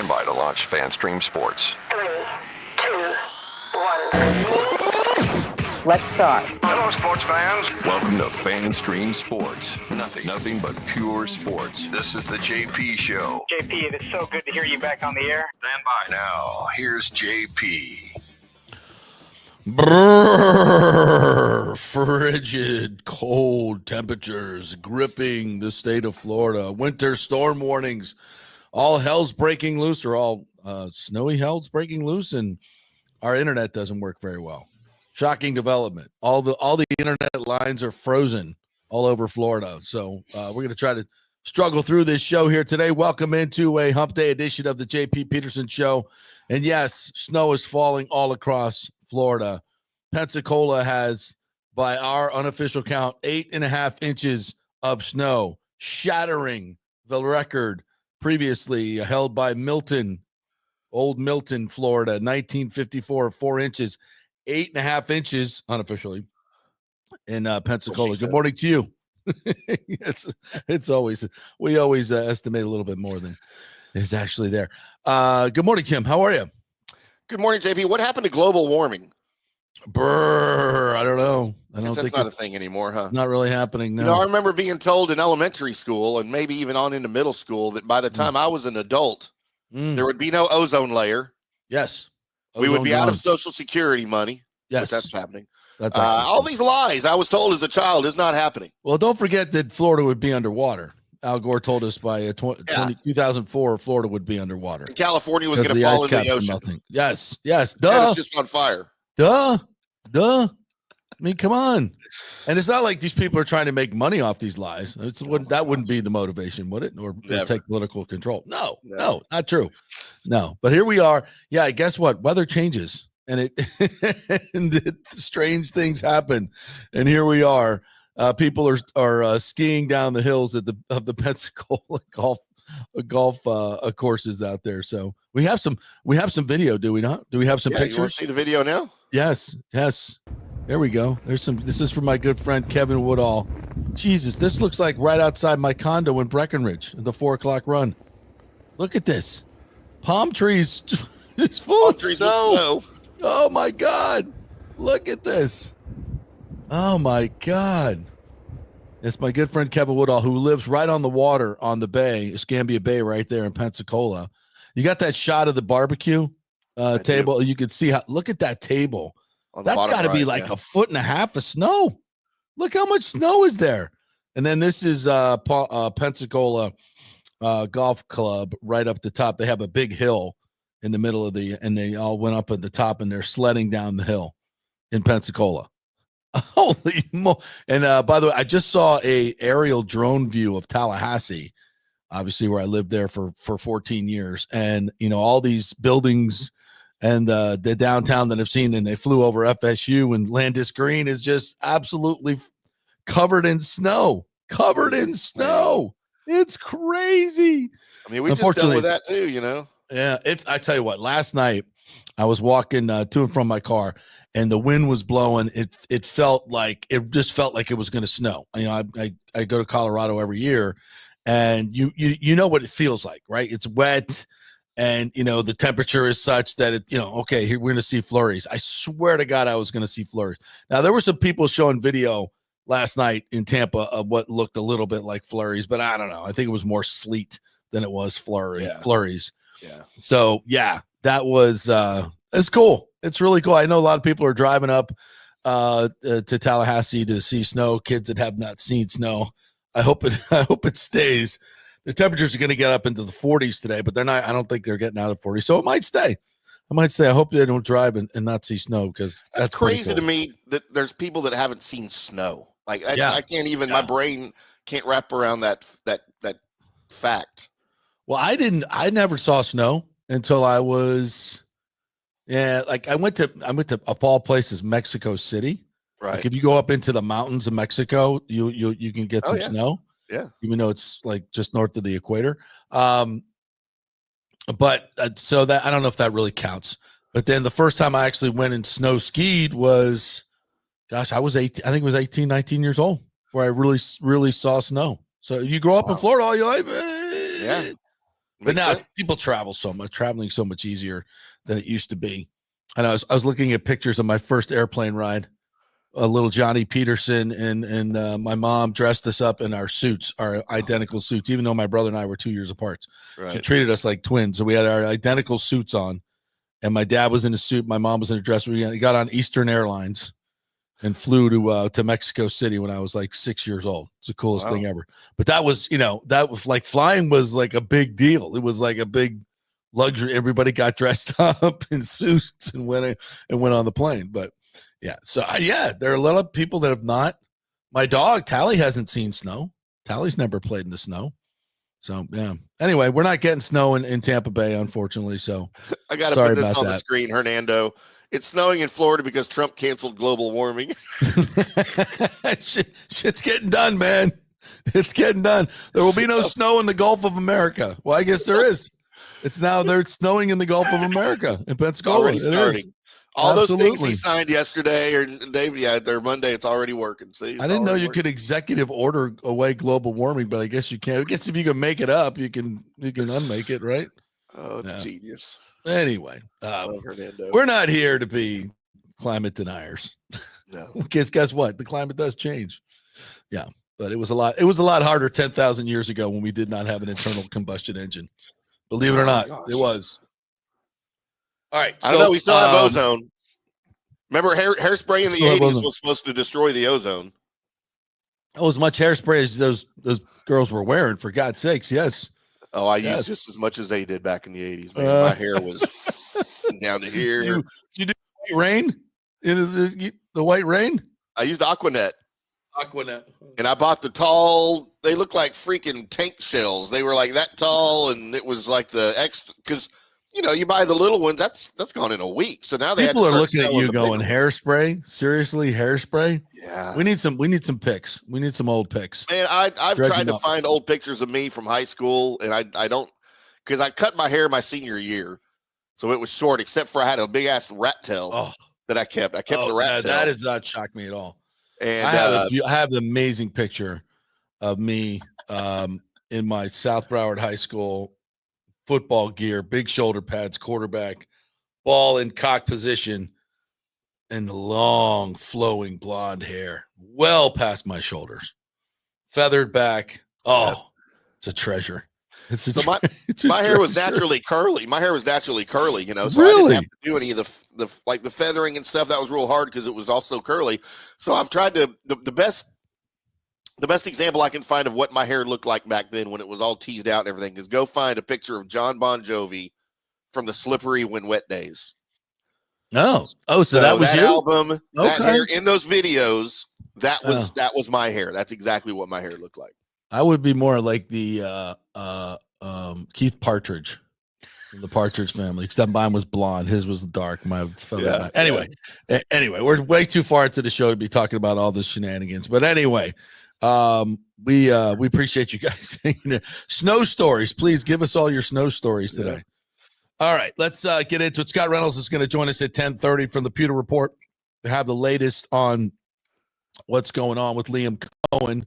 Stand by to launch FanStream Sports. 3, 2, 1. Let's start. Hello, sports fans. Welcome to FanStream Sports. Nothing but pure sports. This is the JP Show. JP, it is so good to hear you back on the air. Stand by. Now, here's JP. Brrr, frigid, cold temperatures gripping the state of Florida. Winter storm warnings. All hell's breaking loose, or all snowy hell's breaking loose, and our internet doesn't work very well. Shocking development. All the internet lines are frozen all over Florida. So we're going to try to struggle through this show here today. Welcome into a Hump Day edition of the JP Peterson Show. And yes, snow is falling all across Florida. Pensacola has, by our unofficial count, 8.5 inches of snow, shattering the record previously held by old Milton, Florida, 1954, 4 inches, 8.5 inches unofficially in Pensacola. Good morning to you. It's always, we always estimate a little bit more than is actually there. Good morning, Kim. How are you? Good morning, JP. What happened to global warming? Brrr, I don't know. I don't think that's not a thing anymore, huh? Not really happening now. You know, I remember being told in elementary school and maybe even on into middle school that by the time I was an adult, there would be no ozone layer. Yes. We would be out of Social Security money. Yes. That's happening. That's all these lies I was told as a child is not happening. Well, don't forget that Florida would be underwater. Al Gore told us by 2004, Florida would be underwater. And California was going to fall into the ocean. Melting. Yes. Duh. It's just on fire. Duh. I mean, come on. And it's not like these people are trying to make money off these lies. That wouldn't be the motivation, would it? Or take political control. No, not true. No, but here we are. Yeah, guess what? Weather changes, and strange things happen. And here we are. People are skiing down the hills of the Pensacola golf courses out there. So we have some video, do we not? Do we have some pictures? You want to see the video now? Yes. There we go. This is from my good friend Kevin Woodall. Jesus, this looks like right outside my condo in Breckenridge, the 4:00 run. Look at this. Palm trees just full of snow. Oh my God. Look at this. Oh my God. It's my good friend Kevin Woodall, who lives right on the water on the bay, Escambia Bay, right there in Pensacola. You got that shot of the barbecue table. You can see look at that table. That's got to be like 1.5 foot of snow. Look how much snow is there. And then this is Pensacola Golf Club right up the top. They have a big hill in the middle and they all went up at the top and they're sledding down the hill in Pensacola. Holy mo! And by the way, I just saw a aerial drone view of Tallahassee, obviously where I lived there for 14 years. And, you know, all these buildings and the downtown that I've seen, and they flew over FSU, and Landis Green is just absolutely covered in snow. It's crazy. I mean, we just dealt with that too, you know? Yeah. I tell you what, last night I was walking to and from my car, and the wind was blowing. It just felt like it was going to snow. You know, I go to Colorado every year, and you know what it feels like, right? It's wet, and you know the temperature is such that okay, here we're going to see flurries. I swear to God, I was going to see flurries. Now there were some people showing video last night in Tampa of what looked a little bit like flurries, but I don't know. I think it was more sleet than it was flurries. Yeah. So yeah, that was it's cool. It's really cool. I know a lot of people are driving up to Tallahassee to see snow. Kids that have not seen snow. I hope it stays. The temperatures are going to get up into the 40s today, but they're not. I don't think they're getting out of 40. So it might stay. I hope they don't drive and not see snow, because that's crazy to me that there's people that haven't seen snow. Like I can't even. My brain can't wrap around that fact. Well, I never saw snow until I was. Yeah, like I went to of all places, Mexico City. Right. Like if you go up into the mountains of Mexico, you can get some snow. Yeah. Even though it's like just north of the equator. But so that I don't know if that really counts. But then the first time I actually went and snow skied was, gosh, I was 18. I think it was 18, 19 years old where I really saw snow. So you grow up in Florida all your life. Yeah. But now people travel so much, traveling so much easier than it used to be. And I was looking at pictures of my first airplane ride. A little Johnny Peterson and my mom dressed us up in our suits, our identical suits, even though my brother and I were 2 years apart. Right. She treated us like twins. So we had our identical suits on, and my dad was in a suit. My mom was in a dress. We got on Eastern Airlines and flew to Mexico City when I was like 6 years old. It's the coolest thing ever. But that was, that was like flying was like a big deal. It was like a big luxury. Everybody got dressed up in suits and went on the plane. But yeah, so there are a lot of people that have not. My dog Tally hasn't seen snow. Tally's never played in the snow. So yeah. Anyway, we're not getting snow in Tampa Bay, unfortunately. So I got to put this on the screen, Hernando. It's snowing in Florida because Trump canceled global warming. Shit's getting done, man. It's getting done. There will be no snow in the Gulf of America. Well, I guess there is. It's now they're snowing in the Gulf of America in Pensacola. It's already starting. All those things he signed yesterday or they're Monday. It's already working. See, I didn't know you could executive order away global warming, but I guess you can. I guess if you can make it up, you can unmake it, right? Oh, it's genius. Anyway, we're not here to be climate deniers. No, because guess what? The climate does change. Yeah, but it was a lot harder 10,000 years ago when we did not have an internal combustion engine. Believe it or not, it was. All right. I don't know. We still have ozone. Remember, hairspray in the 80s was supposed to destroy the ozone. Oh, as much hairspray as those girls were wearing, for God's sakes, yes. Oh, I used just as much as they did back in the 80s. Man. My hair was down to here. You do white rain? The white rain? I used Aquanet. And I bought the tall, they look like freaking tank shells. They were like that tall, and it was like the extra, because you buy the little ones, that's gone in a week. So now people are looking at you going, hairspray? Seriously, hairspray? Yeah. We need some pics. We need some old pics. Man, I've tried to find old pictures of me from high school, and I don't, because I cut my hair my senior year. So it was short, except for I had a big ass rat tail that I kept. I kept the rat tail. That does not shock me at all. And I have an amazing picture of me in my South Broward High School football gear, big shoulder pads, quarterback, ball in cock position, and long flowing blonde hair, well past my shoulders, feathered back. Oh, it's a treasure. My hair was naturally curly. So really? I didn't have to do any of the feathering and stuff. That was real hard because it was also curly. So I've tried to the best example I can find of what my hair looked like back then when it was all teased out and everything is go find a picture of John Bon Jovi from the Slippery When Wet days. So that was that you? album, that hair in those videos. That was my hair. That's exactly what my hair looked like. I would be more like the Keith Partridge from the Partridge Family, except mine was blonde. His was dark. My feather. Anyway, we're way too far into the show to be talking about all this shenanigans. But anyway, we appreciate you guys saying it. Snow stories. Please give us all your snow stories today. All right, let's get into it. Scott Reynolds is going to join us at 10:30 from the Pewter Report to have the latest on what's going on with Liam Coen.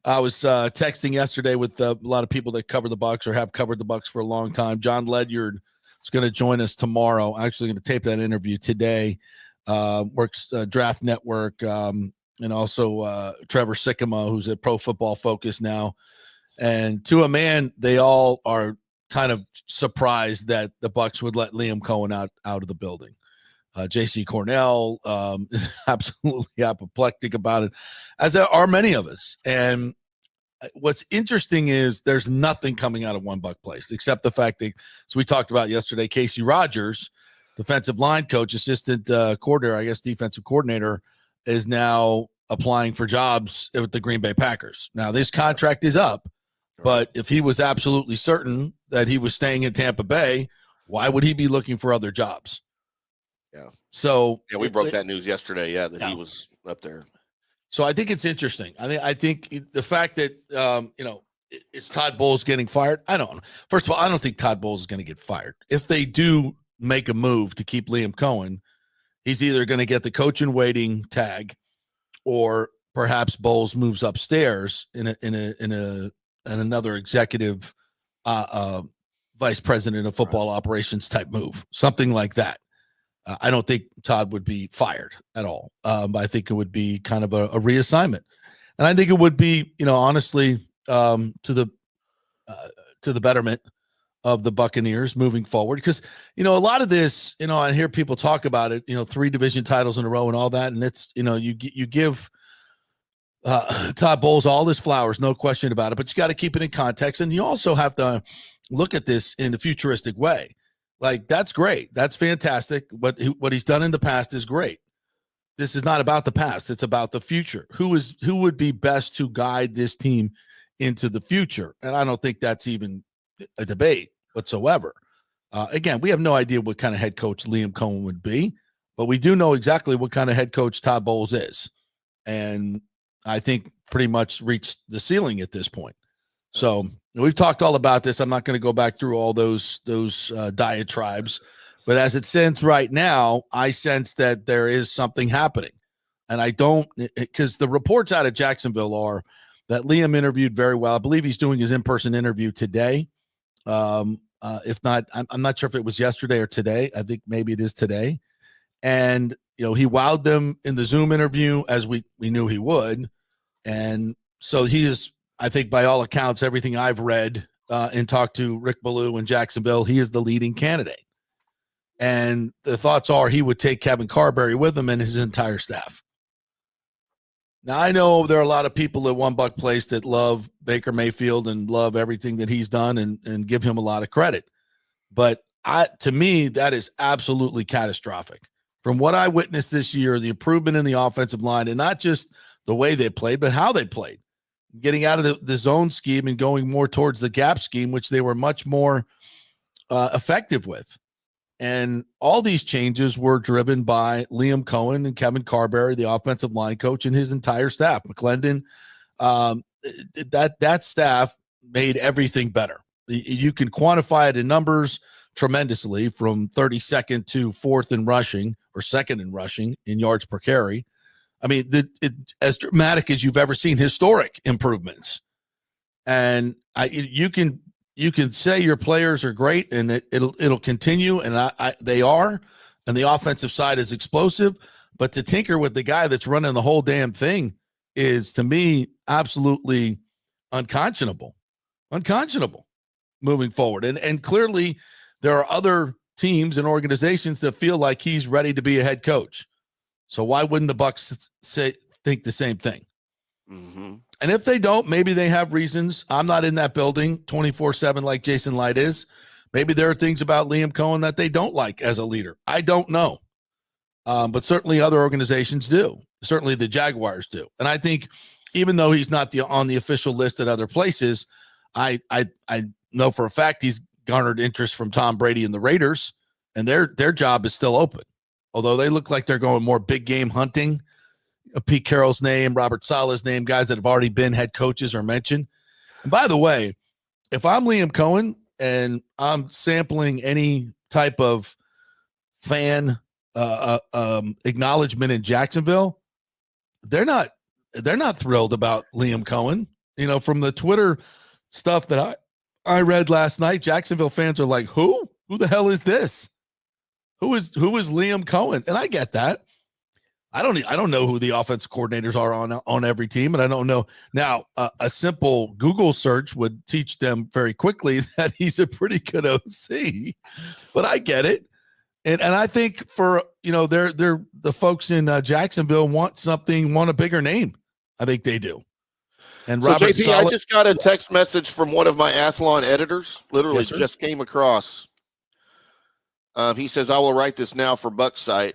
I was texting yesterday with a lot of people that cover the Bucs or have covered the Bucs for a long time. John Ledyard is going to join us tomorrow. Actually going to tape that interview today. Works Draft Network, and also Trevor Sikkema, who's at Pro Football Focus now. And to a man, they all are kind of surprised that the Bucs would let Liam Coen out of the building. J.C. Cornell absolutely apoplectic about it, as are many of us. And what's interesting is there's nothing coming out of one Buck place except the fact that, so we talked about yesterday, Casey Rogers, defensive line coach, assistant coordinator, I guess defensive coordinator, is now applying for jobs with the Green Bay Packers. Now, this contract is up, but if he was absolutely certain that he was staying in Tampa Bay, why would he be looking for other jobs? Yeah. So we broke that news yesterday. Yeah, that he was up there. So I think it's interesting. I think the fact that is Todd Bowles getting fired? I don't know. First of all, I don't think Todd Bowles is going to get fired. If they do make a move to keep Liam Coen, he's either going to get the coach in waiting tag, or perhaps Bowles moves upstairs in another executive vice president of football operations type move, something like that. I don't think Todd would be fired at all. I think it would be kind of a reassignment, and I think it would be, honestly, to the betterment of the Buccaneers moving forward. Because, a lot of this, I hear people talk about it, 3 division titles in a row and all that. And it's, you give Todd Bowles all his flowers, no question about it, but you got to keep it in context. And you also have to look at this in a futuristic way. Like, that's great. That's fantastic. What he's done in the past is great. This is not about the past. It's about the future. Who would be best to guide this team into the future? And I don't think that's even a debate whatsoever. Again, we have no idea what kind of head coach Liam Coen would be, but we do know exactly what kind of head coach Todd Bowles is. And I think pretty much reached the ceiling at this point. So we've talked all about this. I'm not going to go back through all those diatribes, but as it stands right now, I sense that there is something happening. And I don't, because the reports out of Jacksonville are that Liam interviewed very well. I believe he's doing his in-person interview today. If not, I'm not sure if it was yesterday or today. I think maybe it is today. And, he wowed them in the Zoom interview, as we knew he would. And so he is, I think, by all accounts, everything I've read and talked to Rick Ballou in Jacksonville, he is the leading candidate. And the thoughts are he would take Kevin Carberry with him and his entire staff. Now, I know there are a lot of people at One Buck Place that love Baker Mayfield and love everything that he's done and give him a lot of credit. But to me, that is absolutely catastrophic. From what I witnessed this year, the improvement in the offensive line, and not just the way they played, but how they played, getting out of the zone scheme and going more towards the gap scheme, which they were much more effective with. And all these changes were driven by Liam Coen and Kevin Carberry, the offensive line coach, and his entire staff. McClendon, that staff made everything better. You can quantify it in numbers tremendously, from 32nd to 4th in rushing, or 2nd in rushing in yards per carry. I mean, as dramatic as you've ever seen, historic improvements. And you can say your players are great, and it'll continue, and they are, and the offensive side is explosive. But to tinker with the guy that's running the whole damn thing is, to me, absolutely unconscionable moving forward. And clearly, there are other teams and organizations that feel like he's ready to be a head coach. So why wouldn't the Bucs think the same thing? Mm-hmm. And if they don't, maybe they have reasons. I'm not in that building 24/7 like Jason Light is. Maybe there are things about Liam Coen that they don't like as a leader. I don't know. But certainly other organizations do. Certainly the Jaguars do. And I think even though he's not on the official list at other places, I know for a fact he's garnered interest from Tom Brady and the Raiders, and their job is still open. Although they look like they're going more big game hunting. Pete Carroll's name, Robert Saleh's name, guys that have already been head coaches are mentioned. And by the way, if I'm Liam Coen and I'm sampling any type of fan acknowledgement in Jacksonville, they're not thrilled about Liam Coen. From the Twitter stuff that I read last night, Jacksonville fans are like, who the hell is this? Who is Liam Coen? And I get that. I don't know who the offensive coordinators are on every team, and I don't know. Now, a simple Google search would teach them very quickly that he's a pretty good OC, but I get it. And I think for, they're the folks in Jacksonville want a bigger name. I think they do. And so Robert JP, I just got a text message from one of my Athlon editors. Literally just came across. He says, I will write this now for Bucs site.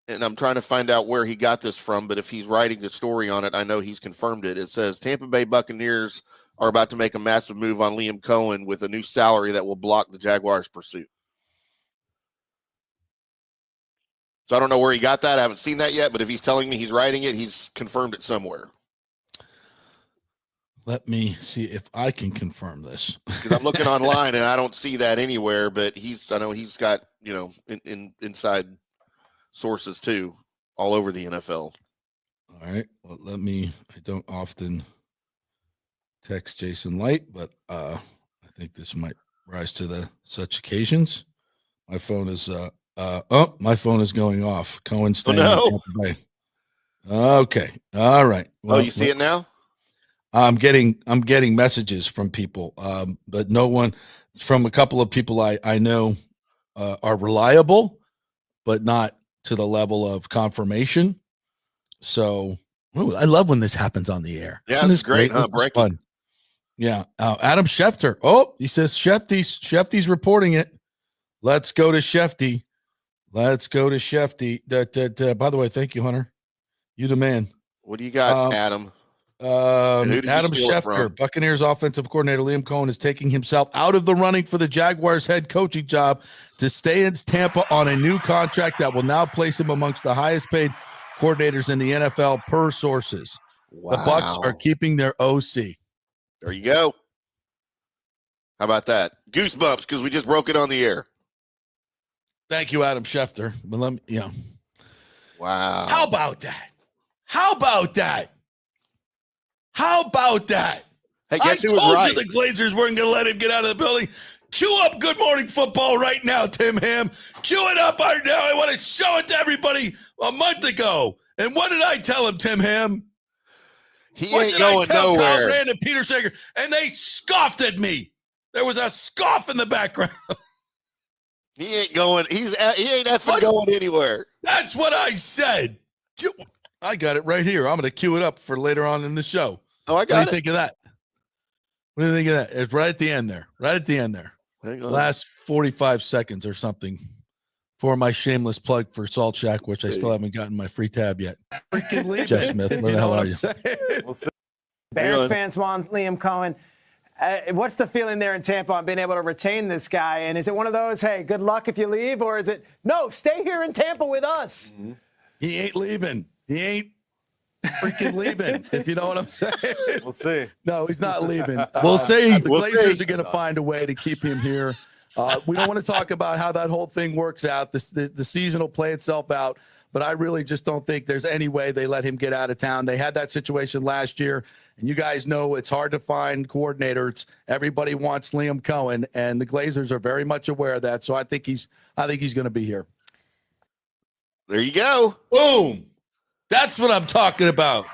And I'm trying to find out where he got this from, but if he's writing a story on it, I know he's confirmed it. It says Tampa Bay Buccaneers are about to make a massive move on Liam Coen with a new salary that will block the Jaguars' pursuit. So I don't know where he got that. I haven't seen that yet, but if he's telling me he's writing it, he's confirmed it somewhere. Let me see if I can confirm this. Because I'm looking online and I don't see that anywhere, but I know he's got, inside sources too, all over the NFL. All right. Well, I don't often text Jason Light, but I think this might rise to the such occasions. My phone is my phone is going off. Coen staying in Tampa Bay. Okay. All right. Well, you see it now? I'm getting messages from people, but no one from a couple of people I know are reliable, but not to the level of confirmation. So I love when this happens on the air. Yeah, this is great. Huh? This is fun. Yeah. Adam Schefter. Oh, he says Shefty's reporting it. Let's go to Shefty. Let's go to Shefty. By the way, thank you, Hunter. You the man. What do you got, Adam? Adam Schefter, Buccaneers offensive coordinator Liam Coen is taking himself out of the running for the Jaguars head coaching job to stay in Tampa on a new contract that will now place him amongst the highest paid coordinators in the NFL per sources. Wow. The Bucs are keeping their OC. There you go. How about that? Goosebumps because we just broke it on the air. Thank you, Adam Schefter. But let me, Wow. How about that? How about that? How about that? Hey, guess who was right? I told you the Glazers weren't going to let him get out of the building. Cue up Good Morning Football right now, Tim Ham. Cue it up right now. I want to show it to everybody a month ago. And what did I tell him, Tim Ham? He ain't going nowhere. Kyle Rand and Peter Sager, and they scoffed at me. There was a scoff in the background. He ain't going. He ain't effing going anywhere. That's what I said. I got it right here. I'm going to cue it up for later on in the show. Oh, I got it. What do you think of that? What do you think of that? It's right at the end there. Right at the end there. Last 45 seconds or something for my shameless plug for Salt Shack, which I still haven't gotten my free tab yet. Jeff Smith, where the hell are you? Bears fans want Liam Coen. What's the feeling there in Tampa on being able to retain this guy? And is it one of those, hey, good luck if you leave? Or is it, no, stay here in Tampa with us? Mm-hmm. He ain't leaving. He ain't freaking leaving, if you know what I'm saying. We'll see. No, he's not leaving. We'll see. The Glazers are going to find a way to keep him here. We don't want to talk about how that whole thing works out. The season will play itself out. But I really just don't think there's any way they let him get out of town. They had that situation last year, and you guys know it's hard to find coordinators. Everybody wants Liam Coen, and the Glazers are very much aware of that. So I think he's going to be here. There you go. Boom. That's what I'm talking about.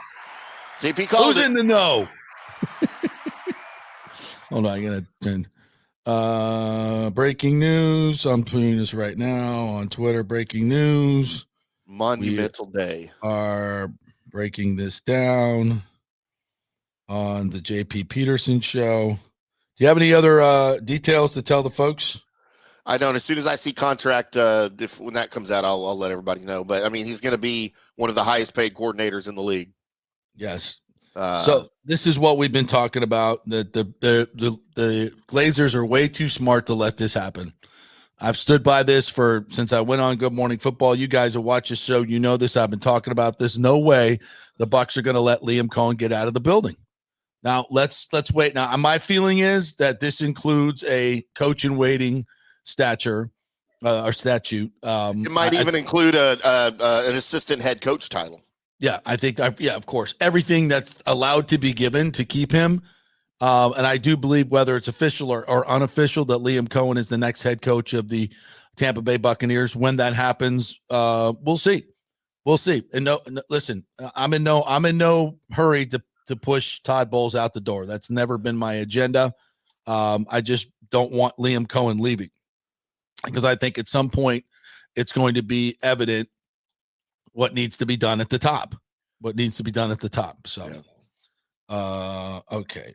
JP called Who's in the know? Hold on, I gotta turn. Breaking news. I'm putting this right now on Twitter. Breaking news. Monumental day. Are breaking this down on the JP Peterson show. Do you have any other details to tell the folks? I don't. As soon as I see contract, when that comes out, I'll let everybody know. But I mean, he's going to be one of the highest paid coordinators in the league. Yes. So this is what we've been talking about. That the Glazers are way too smart to let this happen. I've stood by this since I went on Good Morning Football. You guys have watched the show. You know this. I've been talking about this. No way the Bucs are going to let Liam Coen get out of the building. Now let's wait. Now my feeling is that this includes a coach in waiting stature or statute. It might even include an assistant head coach title. Yeah, I think. Of course, everything that's allowed to be given to keep him. And I do believe, whether it's official or unofficial, that Liam Coen is the next head coach of the Tampa Bay Buccaneers. When that happens, we'll see. We'll see. And listen, I'm in no hurry to push Todd Bowles out the door. That's never been my agenda. I just don't want Liam Coen leaving, because I think at some point it's going to be evident what needs to be done at the top. So. Yeah. Okay.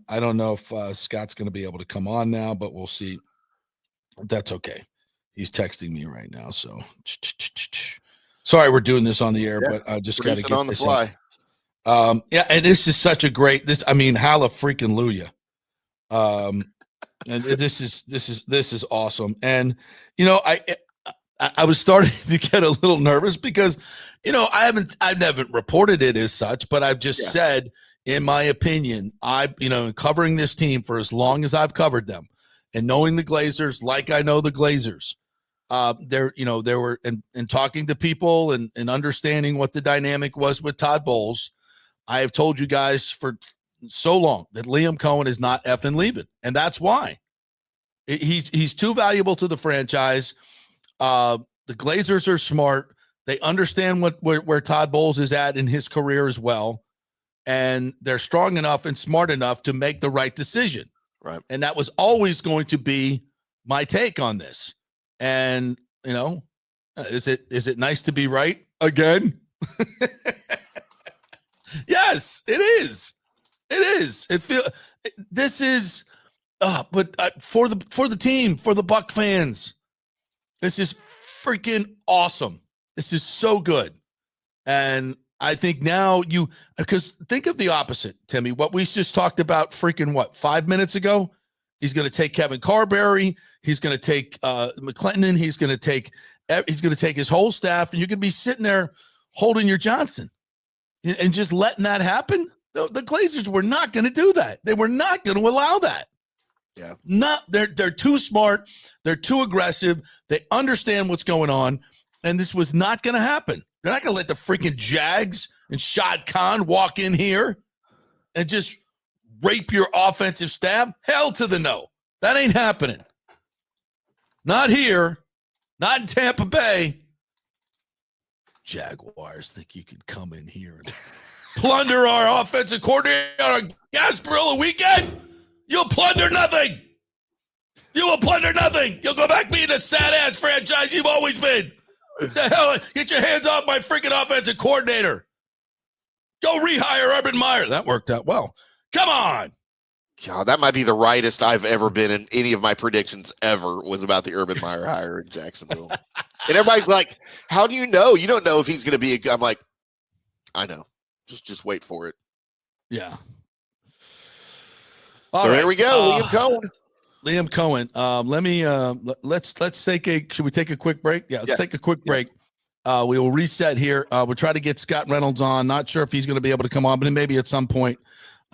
I don't know if Scott's going to be able to come on now, but we'll see. That's okay. He's texting me right now. So sorry, we're doing this on the air, but I just got to get on the fly. Yeah. And this is such a great, hallelujah. And this is awesome. And, I was starting to get a little nervous because, I've never reported it as such, but I've just said, in my opinion, covering this team for as long as I've covered them and knowing the Glazers, like I know the Glazers, there were and talking to people and understanding what the dynamic was with Todd Bowles. I have told you guys for so long that Liam Coen is not effing leaving. And that's why. He's too valuable to the franchise. The Glazers are smart. They understand where Todd Bowles is at in his career as well. And they're strong enough and smart enough to make the right decision. Right. And that was always going to be my take on this. And, is it nice to be right again? Yes, it is. It is. But for the team, for the Buck fans, this is freaking awesome. This is so good. And I think now because think of the opposite, Timmy, what we just talked about 5 minutes ago. He's going to take Kevin Carberry. He's going to take McClendon. He's going to take his whole staff, and you're going to be sitting there holding your Johnson and just letting that happen. The Glazers were not going to do that. They were not going to allow that. Yeah. They're too smart. They're too aggressive. They understand what's going on, and this was not going to happen. They're not going to let the freaking Jags and Shad Khan walk in here and just rape your offensive staff. Hell to the no. That ain't happening. Not here. Not in Tampa Bay. Jaguars think you can come in here and plunder our offensive coordinator on a Gasparilla weekend? You'll plunder nothing. You will plunder nothing. You'll go back being a sad-ass franchise you've always been. The hell? Get your hands off my freaking offensive coordinator. Go rehire Urban Meyer. That worked out well. Come on. God, that might be the rightest I've ever been in any of my predictions ever was about the Urban Meyer hire in Jacksonville. And everybody's like, how do you know? You don't know if he's going to be I'm like, I know. Just wait for it. Yeah. All right. Here we go. Liam Coen. Let me let's should we take a quick break? Yeah, let's take a quick break. We will reset here. We'll try to get Scott Reynolds on. Not sure if he's going to be able to come on, but maybe at some point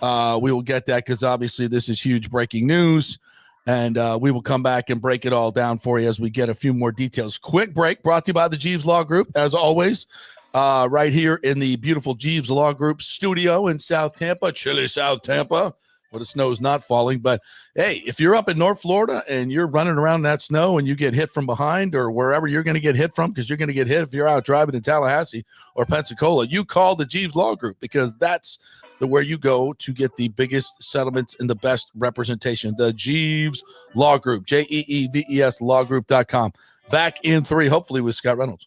we will get that because obviously this is huge breaking news. And we will come back and break it all down for you as we get a few more details. Quick break brought to you by the Jeeves Law Group, as always, right here in the beautiful Jeeves Law Group studio in South Tampa, chilly South Tampa, where the snow is not falling. But, hey, if you're up in North Florida and you're running around in that snow and you get hit from behind or wherever you're going to get hit from, because you're going to get hit if you're out driving in Tallahassee or Pensacola, you call the Jeeves Law Group because that's where you go to get the biggest settlements and the best representation. The Jeeves Law Group, JEEVES lawgroup.com. Back in 3, hopefully with Scott Reynolds.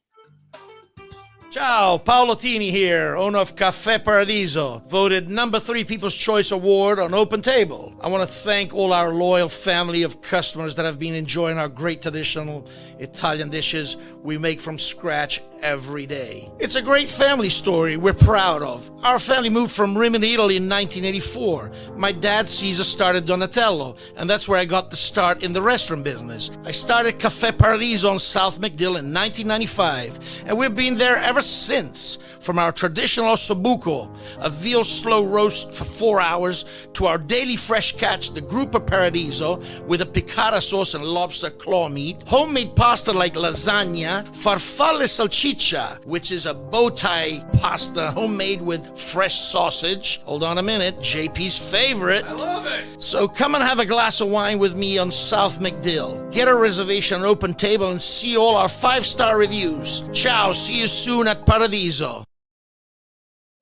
Ciao, Paolo Tini here, owner of Caffè Paradiso, voted number 3 People's Choice Award on Open Table. I want to thank all our loyal family of customers that have been enjoying our great traditional Italian dishes we make from scratch every day. It's a great family story we're proud of. Our family moved from Rimini, Italy in 1984. My dad, Caesar, started Donatello, and that's where I got the start in the restaurant business. I started Caffè Paradiso on South McDill in 1995, and we've been there ever since. From our traditional ossobuco, a veal slow roast for 4 hours, to our daily fresh catch, the Gruppo Paradiso, with a piccata sauce and lobster claw meat, homemade pasta like lasagna, farfalle salchicha, which is a bow tie pasta homemade with fresh sausage. Hold on a minute, JP's favorite. I love it. So come and have a glass of wine with me on South McDill. Get a reservation on Open Table and see all our 5-star reviews. Ciao, see you soon at Paradiso.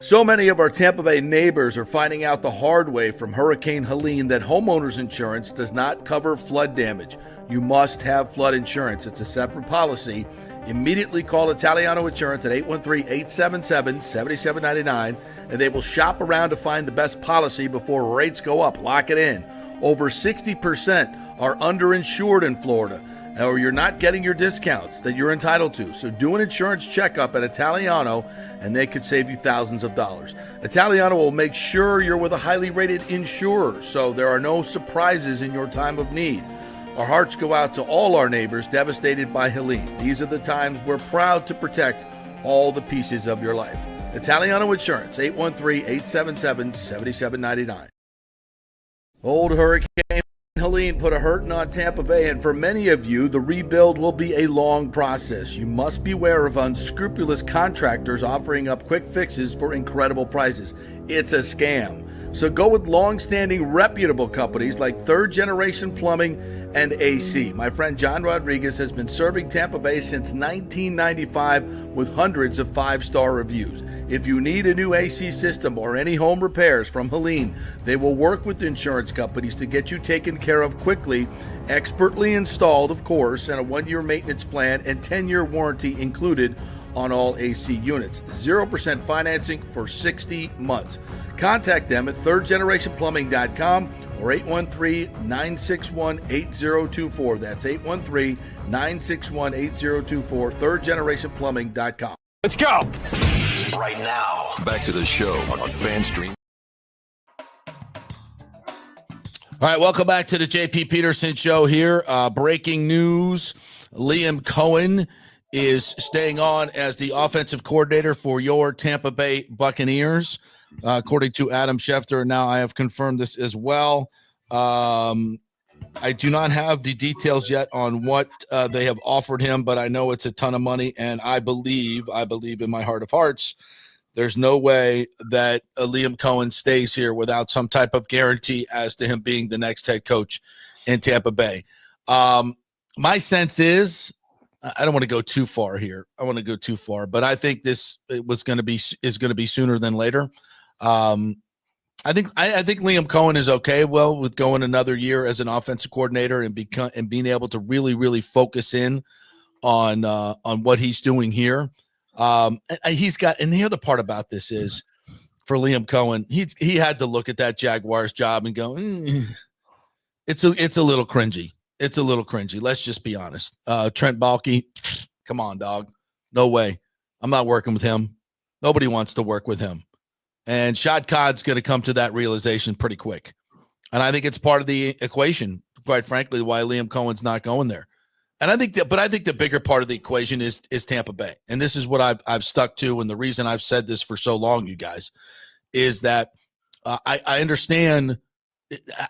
So many of our Tampa Bay neighbors are finding out the hard way from Hurricane Helene that homeowners insurance does not cover flood damage. You must have flood insurance. It's a separate policy. Immediately call Italiano Insurance at 813-877-7799, and they will shop around to find the best policy before rates go up. Lock it in. Over 60% are underinsured in Florida, or you're not getting your discounts that you're entitled to. So do an insurance checkup at Italiano, and they could save you thousands of dollars. Italiano will make sure you're with a highly rated insurer, so there are no surprises in your time of need. Our hearts go out to all our neighbors devastated by Helene. These are the times we're proud to protect all the pieces of your life. Italiano Insurance, 813-877-7799. Old Hurricane Helene put a hurting on Tampa Bay, and for many of you, the rebuild will be a long process. You must beware of unscrupulous contractors offering up quick fixes for incredible prices. It's a scam. So go with long-standing reputable companies like Third Generation Plumbing and AC. My friend John Rodriguez has been serving Tampa Bay since 1995 with hundreds of 5-star reviews. If you need a new AC system or any home repairs from Helene, they will work with insurance companies to get you taken care of quickly, expertly installed, of course, and a 1-year maintenance plan and 10-year warranty included on all AC units. 0% financing for 60 months. Contact them at thirdgenerationplumbing.com or 813-961-8024. That's 813-961-8024, thirdgenerationplumbing.com. Let's go. Right now, back to the show on FanStream. All right, welcome back to the JP Peterson Show here. Breaking news, Liam Coen is staying on as the offensive coordinator for your Tampa Bay Buccaneers, according to Adam Schefter. Now I have confirmed this as well. I do not have the details yet on what they have offered him, but I know it's a ton of money, and I believe in my heart of hearts, there's no way that Liam Coen stays here without some type of guarantee as to him being the next head coach in Tampa Bay. My sense is, I don't want to go too far here. But I think is going to be sooner than later. I think Liam Coen is okay with going another year as an offensive coordinator and being able to really, really focus in on what he's doing here. And the other part about this is, for Liam Coen, he had to look at that Jaguars job and go, it's a little cringy. It's a little cringy. Let's just be honest. Trent Baalke, come on, dog. No way. I'm not working with him. Nobody wants to work with him. And Shad Khan's going to come to that realization pretty quick. And I think it's part of the equation, quite frankly, why Liam Cohen's not going there. And I think the bigger part of the equation is Tampa Bay. And this is what I've stuck to. And the reason I've said this for so long, you guys, is that I understand.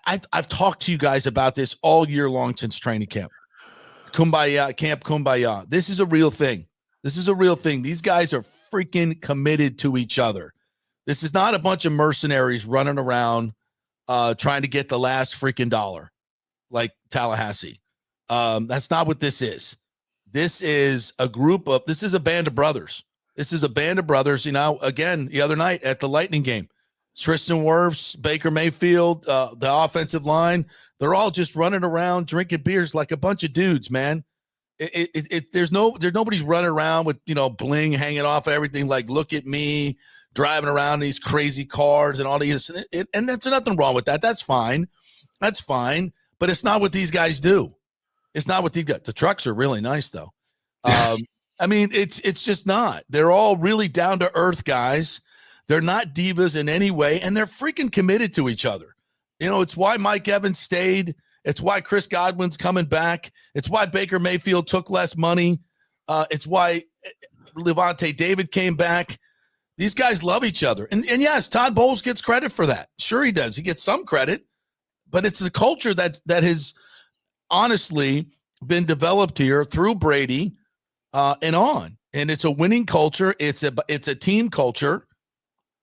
I've talked to you guys about this all year long since training camp. Kumbaya. This is a real thing. These guys are freaking committed to each other. This is not a bunch of mercenaries running around trying to get the last freaking dollar like Tallahassee. That's not what this is. This is a band of brothers. You know, again, the other night at the Lightning game, Tristan Wirfs, Baker Mayfield, the offensive line, they're all just running around drinking beers like a bunch of dudes, man. There's nobody's running around with, bling hanging off everything like, look at me, driving around these crazy cars and all these. And that's nothing wrong with that. That's fine. But it's not what these guys do. It's not what these guys. The trucks are really nice, though. I mean, it's just not. They're all really down to earth guys. They're not divas in any way, and they're freaking committed to each other. It's why Mike Evans stayed. It's why Chris Godwin's coming back. It's why Baker Mayfield took less money. It's why Levante David came back. These guys love each other. And yes, Todd Bowles gets credit for that. Sure he does. He gets some credit. But it's the culture that has honestly been developed here through Brady and on. And it's a winning culture. It's a team culture.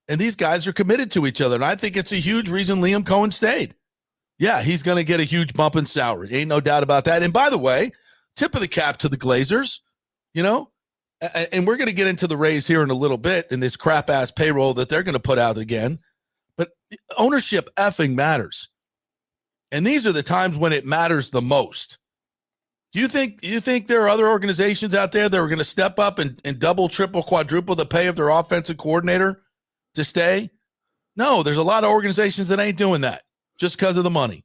And these guys are committed to each other. And I think it's a huge reason Liam Coen stayed. Yeah, he's going to get a huge bump in salary. Ain't no doubt about that. And by the way, tip of the cap to the Glazers, and we're going to get into the Rays here in a little bit in this crap-ass payroll that they're going to put out again. But ownership effing matters. And these are the times when it matters the most. Do you think there are other organizations out there that are going to step up and double, triple, quadruple the pay of their offensive coordinator to stay? No, there's a lot of organizations that ain't doing that just because of the money.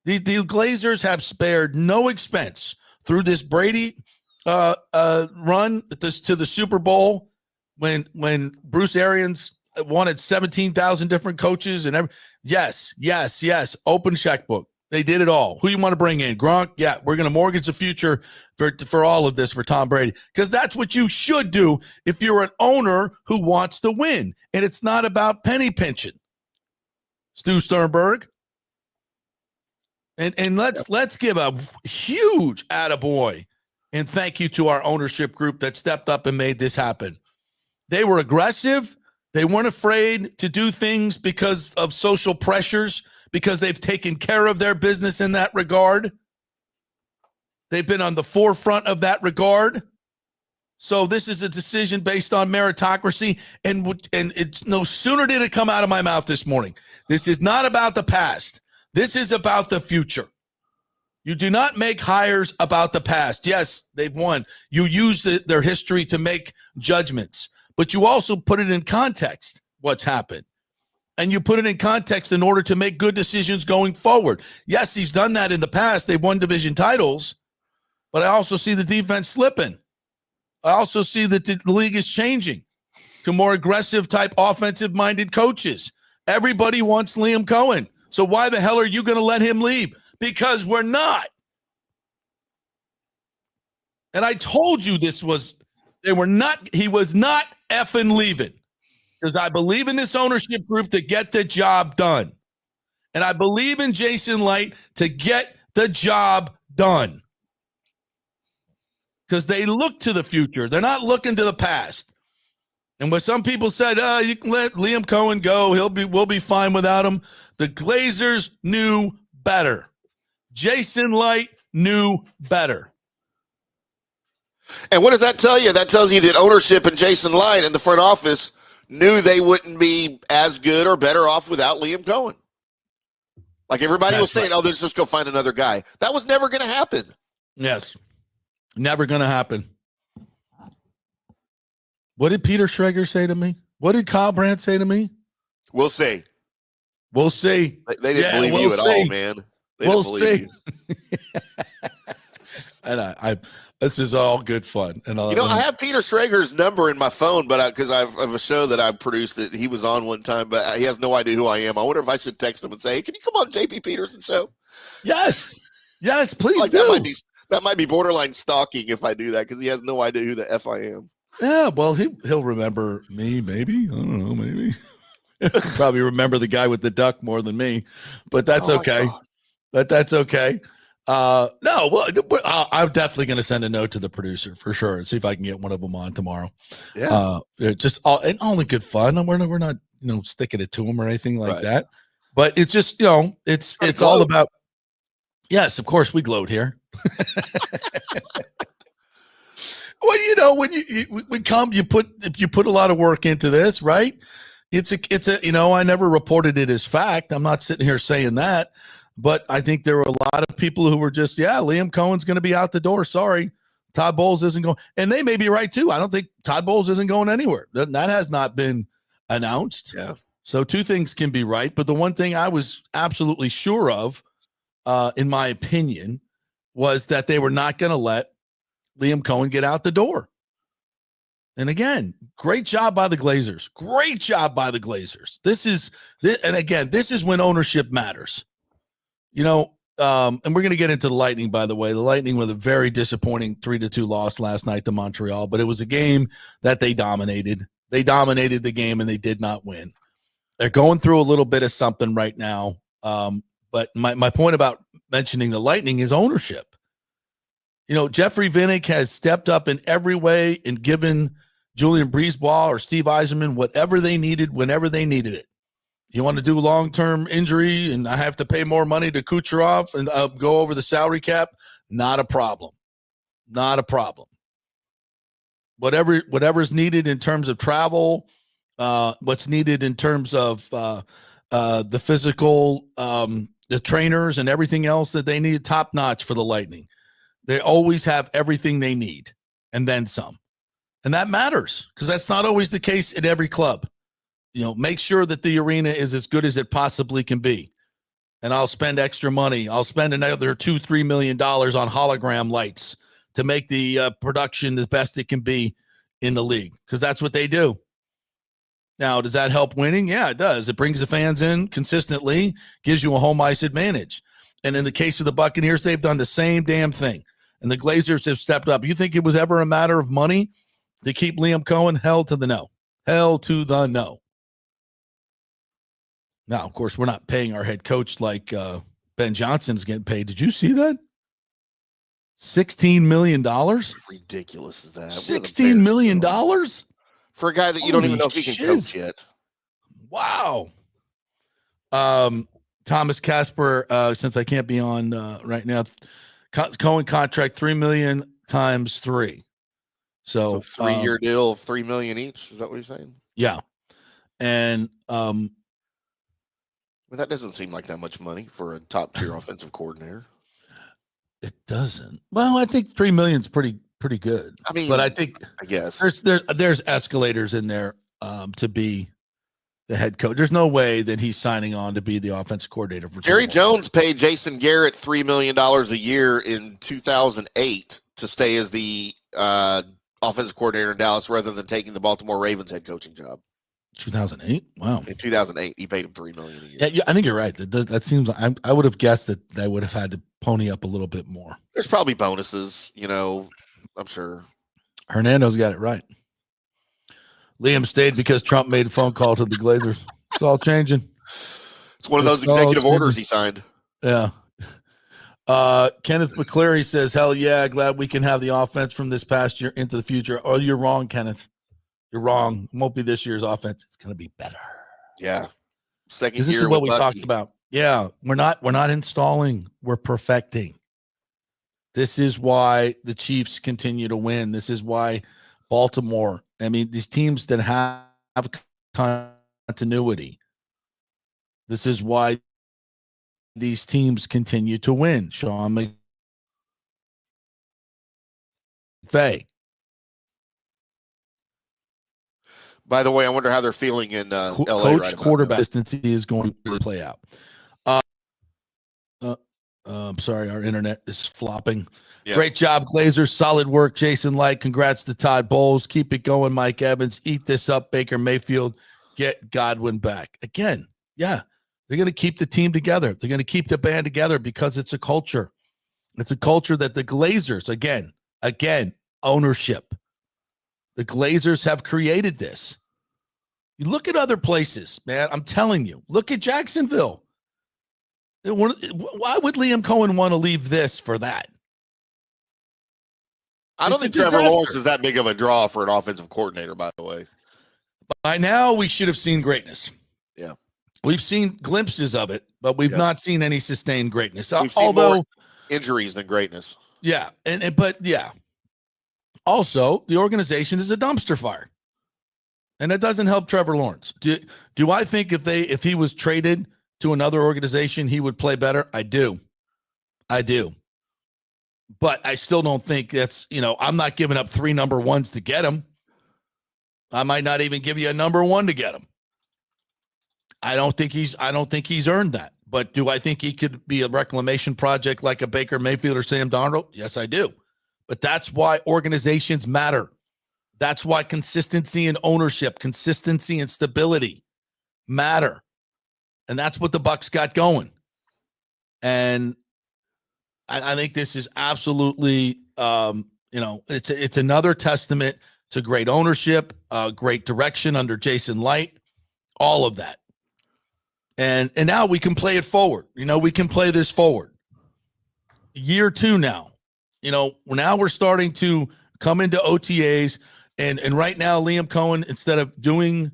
The Glazers have spared no expense through this Brady run to the Super Bowl when Bruce Arians wanted 17,000 different coaches and yes, open checkbook. They did it all. Who you want to bring in? Gronk? Yeah, we're going to mortgage the future for all of this for Tom Brady, because that's what you should do if you're an owner who wants to win. And it's not about penny pinching. Stu Sternberg. And let's give a huge attaboy and thank you to our ownership group that stepped up and made this happen. They were aggressive. They weren't afraid to do things because of social pressures, because they've taken care of their business in that regard. They've been on the forefront of that regard. So this is a decision based on meritocracy, and it's no sooner did it come out of my mouth this morning. This is not about the past. This is about the future. You do not make hires about the past. Yes, they've won. You use their history to make judgments, but you also put it in context, what's happened. And you put it in context in order to make good decisions going forward. Yes, he's done that in the past. They've won division titles, but I also see the defense slipping. I also see that the league is changing to more aggressive type offensive-minded coaches. Everybody wants Liam Coen. So why the hell are you going to let him leave? Because we're not. And I told you he was not effing leaving. Because I believe in this ownership group to get the job done. And I believe in Jason Light to get the job done. Because they look to the future. They're not looking to the past. And when some people said, you can let Liam Coen go, we'll be fine without him. The Glazers knew better. Jason Light knew better. And what does that tell you? That tells you that ownership and Jason Light in the front office knew they wouldn't be as good or better off without Liam Coen. Like everybody was saying, let's just go find another guy. That was never going to happen. Yes. Never going to happen. What did Peter Schrager say to me? What did Kyle Brandt say to me? We'll see. We'll see. They didn't believe you at all, man. We'll see. And this is all good fun. And I have Peter Schrager's number in my phone, but because I have a show that I produced that he was on one time, but he has no idea who I am. I wonder if I should text him and say, hey, can you come on JP Peterson show? Yes, please do. That might be borderline stalking if I do that because he has no idea who the F I am. Yeah, well, he'll remember me, maybe. I don't know, maybe. Probably remember the guy with the duck more than me, but that's okay. But that's okay. No, well, I'm definitely going to send a note to the producer for sure and see if I can get one of them on tomorrow. Yeah, just all in good fun. We're not sticking it to him or anything like that. But it's just it's all about. Yes, of course we gloat here. Well, when we come, you put a lot of work into this, right? It's a I never reported it as fact. I'm not sitting here saying that, but I think there were a lot of people who were just, Liam Cohen's going to be out the door. Sorry, Todd Bowles isn't going, and they may be right too. I don't think Todd Bowles isn't going anywhere. That has not been announced. Yeah. So two things can be right, but the one thing I was absolutely sure of, in my opinion, was that they were not going to let Liam Coen get out the door. And again, great job by the Glazers. Great job by the Glazers. This is when ownership matters. And we're going to get into the Lightning, by the way. The Lightning with a very disappointing 3-2 loss last night to Montreal, but it was a game that they dominated. They dominated the game and they did not win. They're going through a little bit of something right now. But my point about mentioning the Lightning is ownership. Jeffrey Vinnick has stepped up in every way and given Julian Brisebois or Steve Yzerman whatever they needed whenever they needed it. You want to do long-term injury and I have to pay more money to Kucherov and go over the salary cap? Not a problem. Not a problem. Whatever's needed in terms of travel, what's needed in terms of the physical, the trainers and everything else that they need, top-notch for the Lightning. They always have everything they need and then some. And that matters because that's not always the case at every club. Make sure that the arena is as good as it possibly can be. And I'll spend extra money. I'll spend another $2-3 million on hologram lights to make the production the best it can be in the league because that's what they do. Now, does that help winning? Yeah, it does. It brings the fans in consistently, gives you a home ice advantage. And in the case of the Buccaneers, they've done the same damn thing. And the Glazers have stepped up. You think it was ever a matter of money to keep Liam Coen? Hell to the no. Hell to the no. Now, of course, we're not paying our head coach like Ben Johnson's getting paid. Did you see that? $16 million? Ridiculous is that? $16 million? for a guy that you don't even know if he can coach yet. Wow. Thomas Casper, since I can't be on right now, Coen contract $3 million times 3. So 3-year deal of $3 million each. Is that what you're saying? Yeah. And that doesn't seem like that much money for a top tier offensive coordinator. It doesn't. Well, I think $3 million is pretty good. I mean, but I guess there's escalators in there to be the head coach. There's no way that he's signing on to be the offensive coordinator for Jerry Jones paid Jason Garrett $3 million a year in 2008 to stay as the offensive coordinator in Dallas rather than taking the Baltimore Ravens head coaching job. 2008. Wow. In 2008, he paid him $3 million a year. Yeah, I think you're right. That seems. I would have guessed that they would have had to pony up a little bit more. There's probably bonuses, I'm sure. Hernando's got it right. Liam stayed because Trump made a phone call to the Glazers. It's all changing. It's one of those executive orders he signed. Yeah. Kenneth McCleary says, hell yeah, glad we can have the offense from this past year into the future. Oh, you're wrong, Kenneth. You're wrong. It won't be this year's offense. It's going to be better. Yeah. Second year. This is what we talked about. Yeah. We're not installing. We're perfecting. This is why the Chiefs continue to win. This is why Baltimore, these teams that have continuity. This is why these teams continue to win. Sean McVay. By the way, I wonder how they're feeling in LA. Coach quarterback consistency is going to play out. I'm sorry, our internet is flopping. Yeah. Great job, Glazers. Solid work, Jason Light. Congrats to Todd Bowles. Keep it going, Mike Evans. Eat this up, Baker Mayfield. Get Godwin back. Again, yeah, they're going to keep the team together. They're going to keep the band together because it's a culture. It's a culture that the Glazers, again, ownership. The Glazers have created this. You look at other places, man. I'm telling you. Look at Jacksonville. Why would Liam Coen want to leave this for that? I don't think Trevor Lawrence is that big of a draw for an offensive coordinator, by the way. By now, we should have seen greatness. Yeah. We've seen glimpses of it, but we've not seen any sustained greatness. Although more injuries than greatness. Yeah. But also, the organization is a dumpster fire. And that doesn't help Trevor Lawrence. Do I think if he was traded to another organization, he would play better? I do. But I still don't think that's, I'm not giving up 3 number ones to get him. I might not even give you a number 1 to get him. I don't think he's earned that. But do I think he could be a reclamation project like a Baker Mayfield or Sam Darnold? Yes, I do. But that's why organizations matter. That's why consistency and ownership, consistency and stability matter. And that's what the Bucs got going. And I think this is absolutely, it's another testament to great ownership, great direction under Jason Light, all of that. And now we can play it forward. We can play this forward. Year 2 now. Now we're starting to come into OTAs. And right now, Liam Coen, instead of doing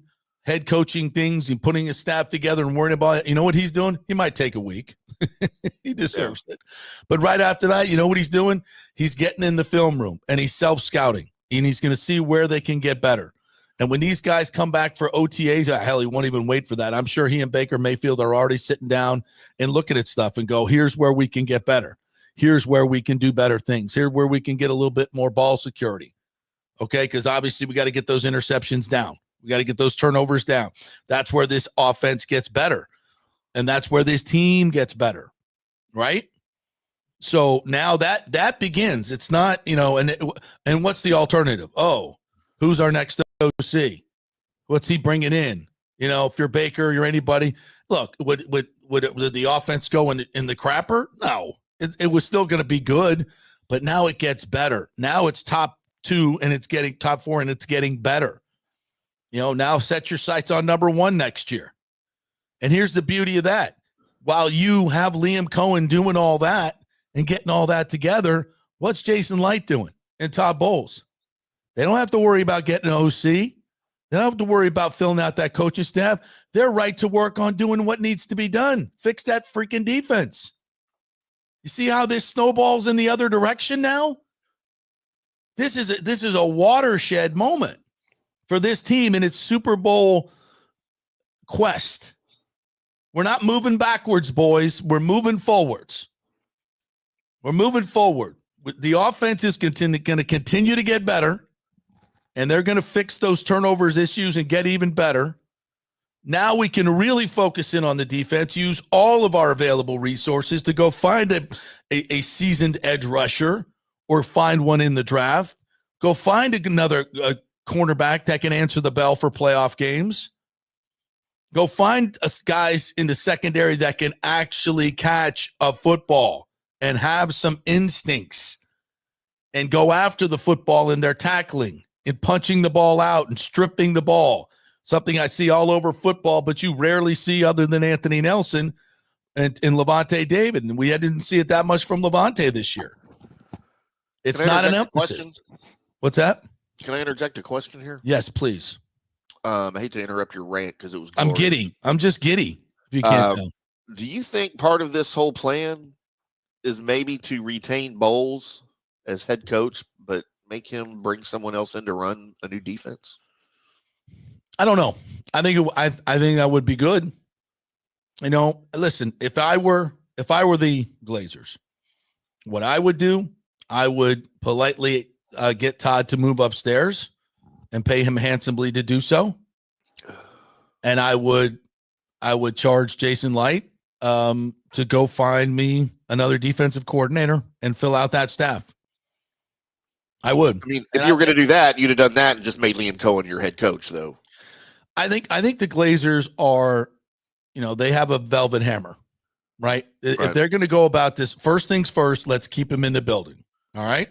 head coaching things and putting his staff together and worrying about it, you know what he's doing? He might take a week. He deserves it. But right after that, you know what he's doing? He's getting in the film room and he's self-scouting. And he's going to see where they can get better. And when these guys come back for OTAs, hell, he won't even wait for that. I'm sure he and Baker Mayfield are already sitting down and looking at stuff and go, here's where we can get better. Here's where we can do better things. Here's where we can get a little bit more ball security. Okay, because obviously we got to get those interceptions down. We got to get those turnovers down. That's where this offense gets better. And that's where this team gets better, right? So now that begins. It's not, and what's the alternative? Oh, who's our next OC? What's he bringing in? If you're Baker, you're anybody. Look, would the offense go in the crapper? No, it was still going to be good, but now it gets better. Now it's top 2 and it's getting top 4 and it's getting better. Now set your sights on number 1 next year. And here's the beauty of that. While you have Liam Coen doing all that and getting all that together, what's Jason Light doing and Todd Bowles? They don't have to worry about getting an OC. They don't have to worry about filling out that coaching staff. They're right to work on doing what needs to be done. Fix that freaking defense. You see how this snowballs in the other direction now? This is a watershed moment for this team in its Super Bowl quest. We're not moving backwards, boys. We're moving forwards. We're moving forward. The offense is going to continue to get better, and they're going to fix those turnovers issues and get even better. Now we can really focus in on the defense, use all of our available resources to go find a seasoned edge rusher or find one in the draft. Go find another cornerback that can answer the bell for playoff games. Go find us guys in the secondary that can actually catch a football and have some instincts and go after the football in their tackling and punching the ball out and stripping the ball. Something I see all over football, but you rarely see other than Anthony Nelson and Levante David. And we didn't see it that much from Levante this year. It's not an emphasis. What's that? Can I interject a question here? Yes, please. I hate to interrupt your rant because it was glorious. I'm giddy. I'm just giddy. If you can't tell. Do you think part of this whole plan is maybe to retain Bowles as head coach, but make him bring someone else in to run a new defense? I don't know. I think that would be good. You know, listen, if I were the Glazers, what I would do, I would politely get Todd to move upstairs and pay him handsomely to do so. And I would charge Jason Light to go find me another defensive coordinator and fill out that staff. I would. I mean, if you were going to do that, you'd have done that and just made Liam Coen your head coach, though. I think the Glazers are, they have a velvet hammer, right? If they're going to go about this, first things first, let's keep him in the building. All right,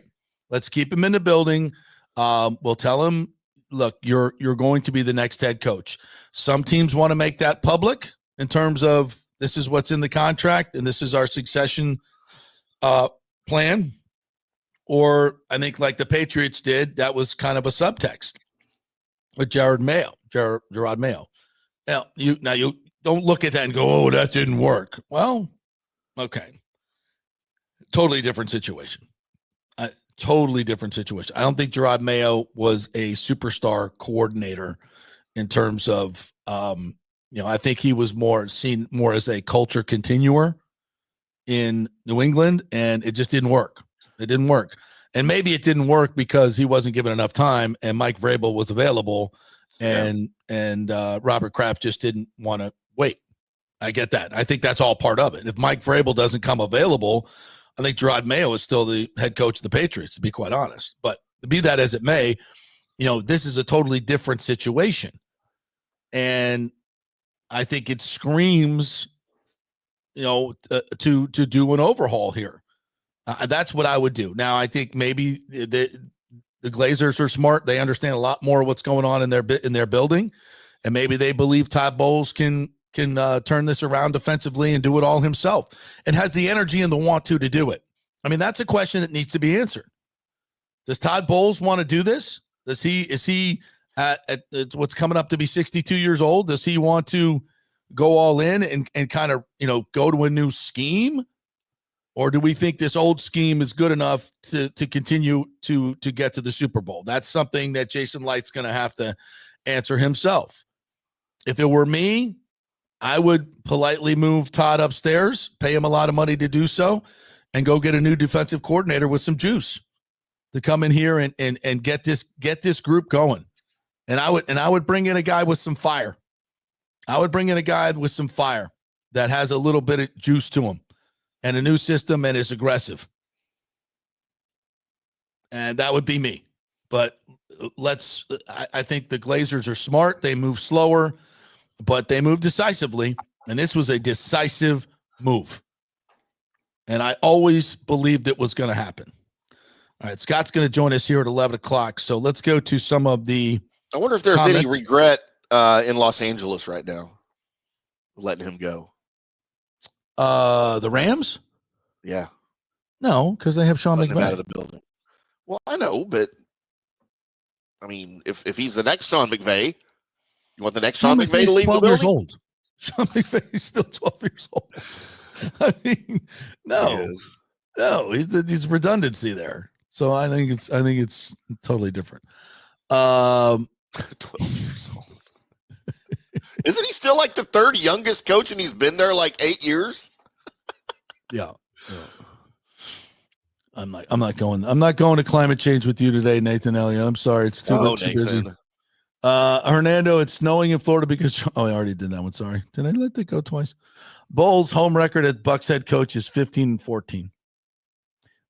let's keep him in the building. We'll tell him, look, you're going to be the next head coach. Some teams want to make that public in terms of this is what's in the contract and this is our succession plan. Or I think like the Patriots did, that was kind of a subtext with Gerard Mayo. Now you don't look at that and go, oh, that didn't work. Well, okay. Totally different situation. Totally different situation. I don't think Gerard Mayo was a superstar coordinator in terms of, I think he was seen more as a culture continuer in New England, and it just didn't work. It didn't work. And maybe it didn't work because he wasn't given enough time and Mike Vrabel was available and Robert Kraft just didn't want to wait. I get that. I think that's all part of it. If Mike Vrabel doesn't come available, I think Gerard Mayo is still the head coach of the Patriots, to be quite honest. But be that as it may, this is a totally different situation. And I think it screams, to do an overhaul here. That's what I would do. Now, I think maybe the Glazers are smart. They understand a lot more of what's going on in their building. And maybe they believe Todd Bowles can turn this around defensively and do it all himself and has the energy and the want to do it. I mean, that's a question that needs to be answered. Does Todd Bowles want to do this? Is he at what's coming up to be 62 years old? Does he want to go all in and kind of, go to a new scheme? Or do we think this old scheme is good enough to continue to get to the Super Bowl? That's something that Jason Light's going to have to answer himself. If it were me, I would politely move Todd upstairs, pay him a lot of money to do so, and go get a new defensive coordinator with some juice to come in here and get this group going. And I would bring in a guy with some fire. I would bring in a guy with some fire that has a little bit of juice to him and a new system and is aggressive. And that would be me. But I think the Glazers are smart. They move slower, but they move decisively. And this was a decisive move. And I always believed it was going to happen. All right, Scott's going to join us here at 11 o'clock. So let's go to some of the I wonder if there's comments. Any regret in Los Angeles right now, letting him go. The Rams? Yeah. No, because they have Sean letting him McVay out of the building. Well, I know, but I mean, if he's the next Sean McVay, You want the next Sean McVay to leave the 12 years building? old. Sean McVay is still 12 years old. I mean, he's redundancy there. So I think it's totally different. 12 years old. Isn't he still like the third youngest coach, and he's been there like 8 years? Yeah. I'm not going to climate change with you today, Nathan Elliott. I'm sorry, it's too busy. Hernando, it's snowing in Florida because I already did that one. Sorry. Did I let that go twice? Bulls home record at Bucs head coach is 15-14.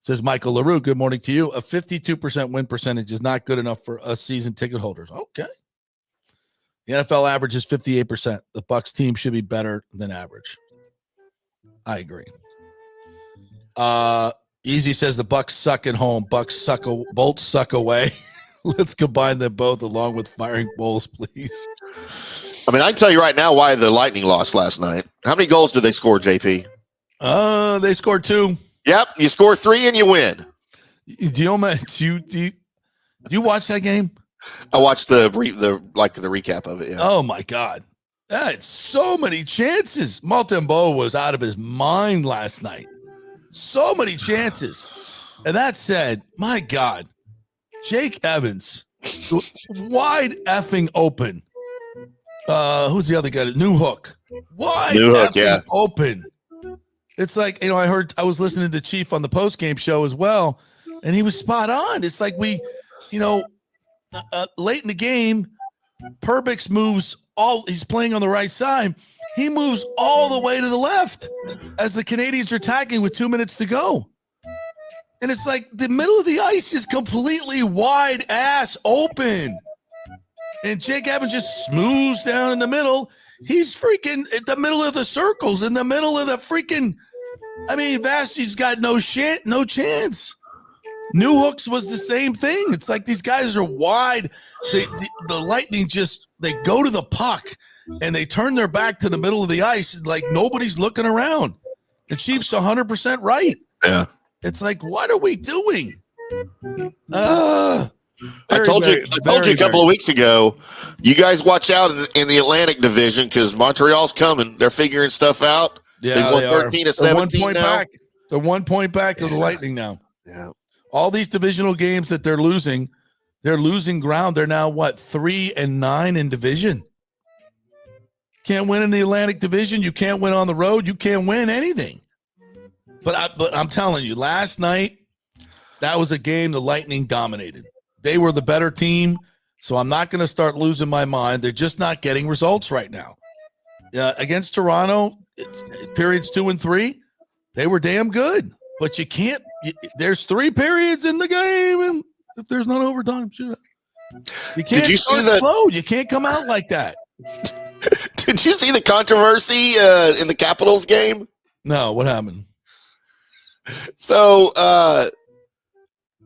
Says Michael LaRue, good morning to you. A 52% win percentage is not good enough for us season ticket holders. Okay. The NFL average is 58%. The Bucs team should be better than average. I agree. Easy says the Bucs suck at home. Bolts suck away. Let's combine them both along with firing Bowles, please. I mean, I can tell you right now why the Lightning lost last night. How many goals did they score, JP? They scored 2. Yep, you score 3 and you win. Do you watch that game? I watched the recap of it. Yeah. Oh my God, that's so many chances. Montembeault was out of his mind last night. So many chances. And that said, my God, Jake Evans, wide effing open. Who's the other guy? New Hook. Wide effing open. It's like, I was listening to Chief on the post-game show as well, and he was spot on. It's like late in the game, Perbix moves he's playing on the right side. He moves all the way to the left as the Canadians are attacking with 2 minutes to go. And it's like the middle of the ice is completely wide ass open. And Jake Evans just smooths down in the middle. He's freaking at the middle of the circles, in the middle of the freaking. I mean, Vasi's got no chance. New Hooks was the same thing. It's like these guys are wide. The Lightning they go to the puck and they turn their back to the middle of the ice like nobody's looking around. The Chiefs 100% right. Yeah. It's like, what are we doing? I told you a couple of weeks ago, you guys watch out in the Atlantic Division because Montreal's coming. They're figuring stuff out. Yeah, they won 13-17 now. They're 1 point back to the Lightning now. Yeah. All these divisional games that they're losing ground. They're now 3-9 in division. Can't win in the Atlantic Division. You can't win on the road. You can't win anything. But I'm telling you, last night, that was a game the Lightning dominated. They were the better team, so I'm not going to start losing my mind. They're just not getting results right now. Against Toronto, periods 2 and 3, they were damn good. But you can't. There's 3 periods in the game, and if there's not overtime, shoot. You can't. Did you see the? You can't come out like that. Did you see the controversy in the Capitals game? No, what happened? So,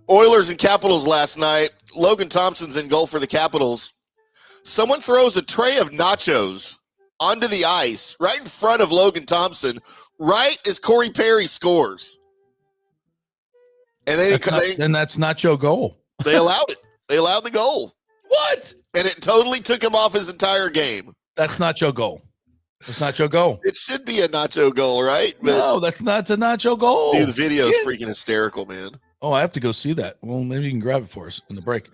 Oilers and Capitals last night. Logan Thompson's in goal for the Capitals. Someone throws a tray of nachos onto the ice right in front of Logan Thompson, right as Corey Perry scores. And that's nacho goal. They allowed it. They allowed the goal. What? And it totally took him off his entire game. That's nacho goal. It's nacho goal. It should be a nacho goal, right? But no, that's not a nacho goal. Dude, the video is freaking hysterical, man. Oh, I have to go see that. Well, maybe you can grab it for us in the break.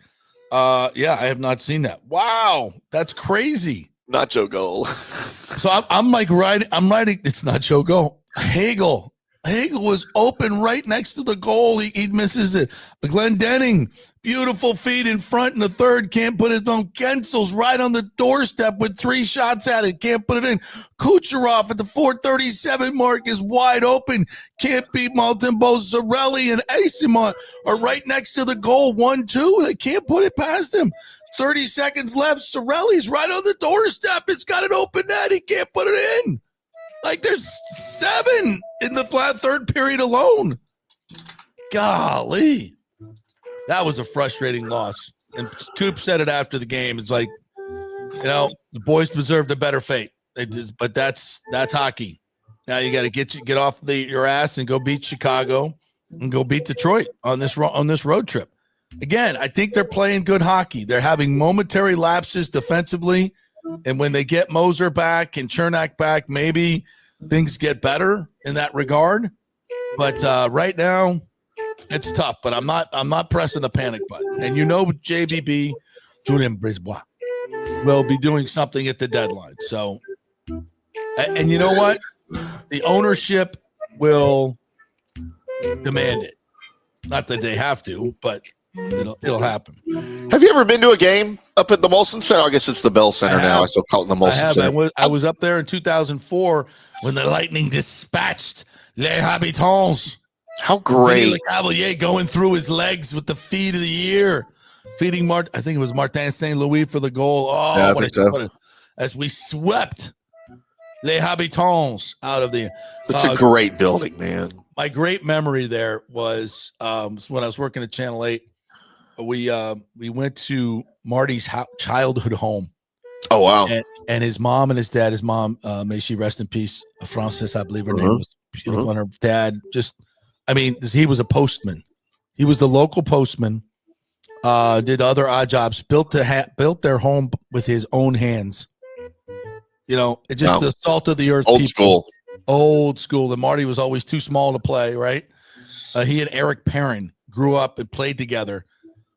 Yeah, I have not seen that. Wow, that's crazy. Nacho goal. So I'm writing. It's nacho goal. Hagel was open right next to the goal. He misses it. Glendening, beautiful feet in front in the third. Can't put it on. Gensel's right on the doorstep with 3 shots at it. Can't put it in. Kucherov at the 4:37 mark is wide open. Can't beat Montembeault. Zarelli and Asimont are right next to the goal. 1-2. They can't put it past him. 30 seconds left. Zarelli's right on the doorstep. It's got an open net. He can't put it in. Like there's 7 in the third period alone. Golly. That was a frustrating loss. And Coop said it after the game. It's like, the boys deserved a better fate. But that's hockey. Now you got to get off your ass and go beat Chicago and go beat Detroit on this road trip. Again, I think they're playing good hockey. They're having momentary lapses defensively. And when they get Moser back and Chernak back, maybe things get better in that regard. But right now, it's tough. But I'm not pressing the panic button. And JBB, Julien Brisebois, will be doing something at the deadline. So, and you know what? The ownership will demand it. Not that they have to, but it'll happen. Have you ever been to a game up at the Molson Center? I guess it's the Bell Center now. I still call it the Molson Center. I was up there in 2004 when the Lightning dispatched Les Habitants. How great! Le Cavalier going through his legs with the feed of the year, feeding I think it was Martin St. Louis for the goal. Oh, yeah, I think so. As we swept Les Habitants out of the. It's a great building, man. My great memory there was when I was working at Channel 8. We went to Marty's childhood home. Oh, wow. And his mom and his dad, may she rest in peace, Frances, I believe her name was beautiful. And her dad he was a postman. He was the local postman, did other odd jobs, built their home with his own hands. The salt of the earth. Old school. And Marty was always too small to play, right? He and Eric Perrin grew up and played together.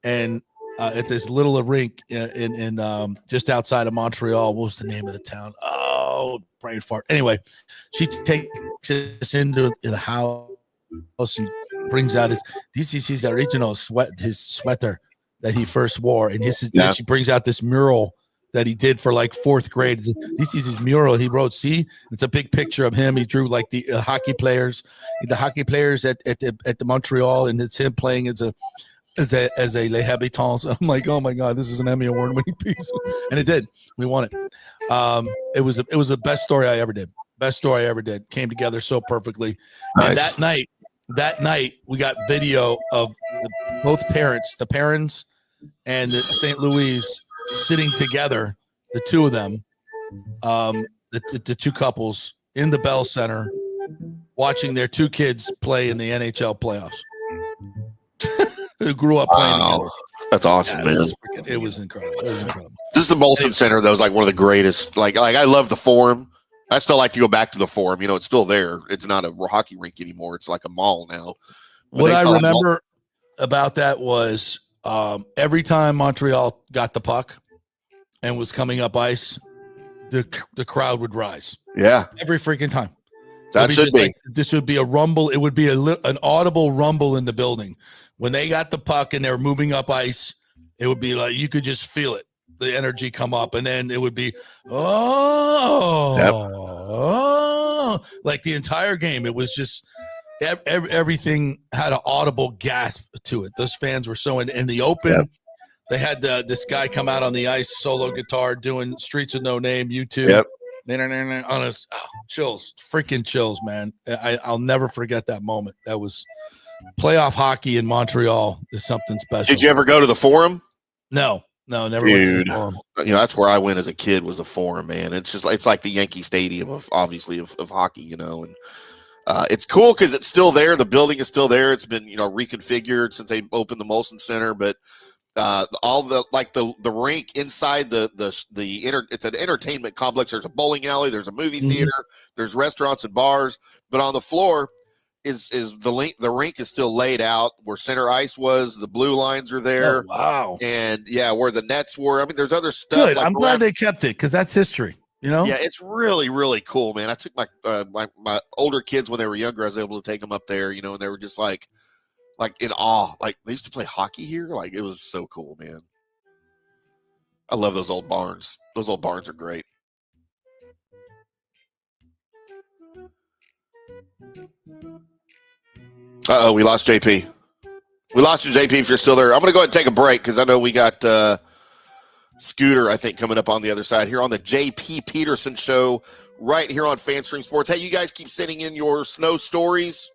And at this little rink in just outside of Montreal. What was the name of the town? Oh, brain fart. Anyway, she takes us into the house and brings out this is his original his sweater that he first wore. And she brings out this mural that he did for like fourth grade. This is his mural. He wrote, see, it's a big picture of him. He drew like the hockey players at the Montreal, and it's him playing as a Les Habitants. I'm like, oh my God, this is an Emmy Award winning piece. And it did. We won it. It was the best story I ever did. Best story I ever did. Came together so perfectly. Nice. And that night we got video of both parents, the Perrins and the St. Louis, sitting together, the two of them, the two couples in the Bell Center, watching their two kids play in the NHL playoffs. Who grew up playing together. That's awesome, man. It was incredible. This is the Molson Center. That was like one of the greatest. Like I love the Forum. I still like to go back to the Forum. It's still there. It's not a hockey rink anymore. It's like a mall now. What I remember about that was every time Montreal got the puck and was coming up ice, the crowd would rise. Yeah. Every freaking time. That should be. This would be a rumble. It would be an audible rumble in the building. When they got the puck and they were moving up ice, it would be like you could just feel it, the energy come up, and then it would be like the entire game. It was just everything had an audible gasp to it. Those fans were so in the open. Yep. They had this guy come out on the ice, solo guitar, doing Streets with No Name, YouTube. Yep. On us, chills, freaking chills, man. I'll never forget that moment. That was playoff hockey in Montreal is something special. Did you ever go to the Forum? No, never. Dude, went to the Forum. That's where I went as a kid, was the Forum, man. It's like the Yankee Stadium of hockey, and it's cool because it's still there. The building is still there. It's been reconfigured since they opened the Molson Center, but all the rink inside it's an entertainment complex. There's a bowling alley, there's a movie theater, there's restaurants and bars, but on the floor is the rink is still laid out where center ice was. The blue lines are there. Oh, wow. And where the nets were. I mean, there's other stuff. Good. I'm glad they kept it because that's history. Yeah, it's really, really cool, man. I took my older kids when they were younger. I was able to take them up there, and they were just like in awe. Like, they used to play hockey here. Like, it was so cool, man. I love those old barns. Those old barns are great. We lost JP. We lost you, JP, if you're still there. I'm going to go ahead and take a break because I know we got Scooter, I think, coming up on the other side here on the JP Peterson Show right here on FanStream Sports. Hey, you guys keep sending in your snow stories.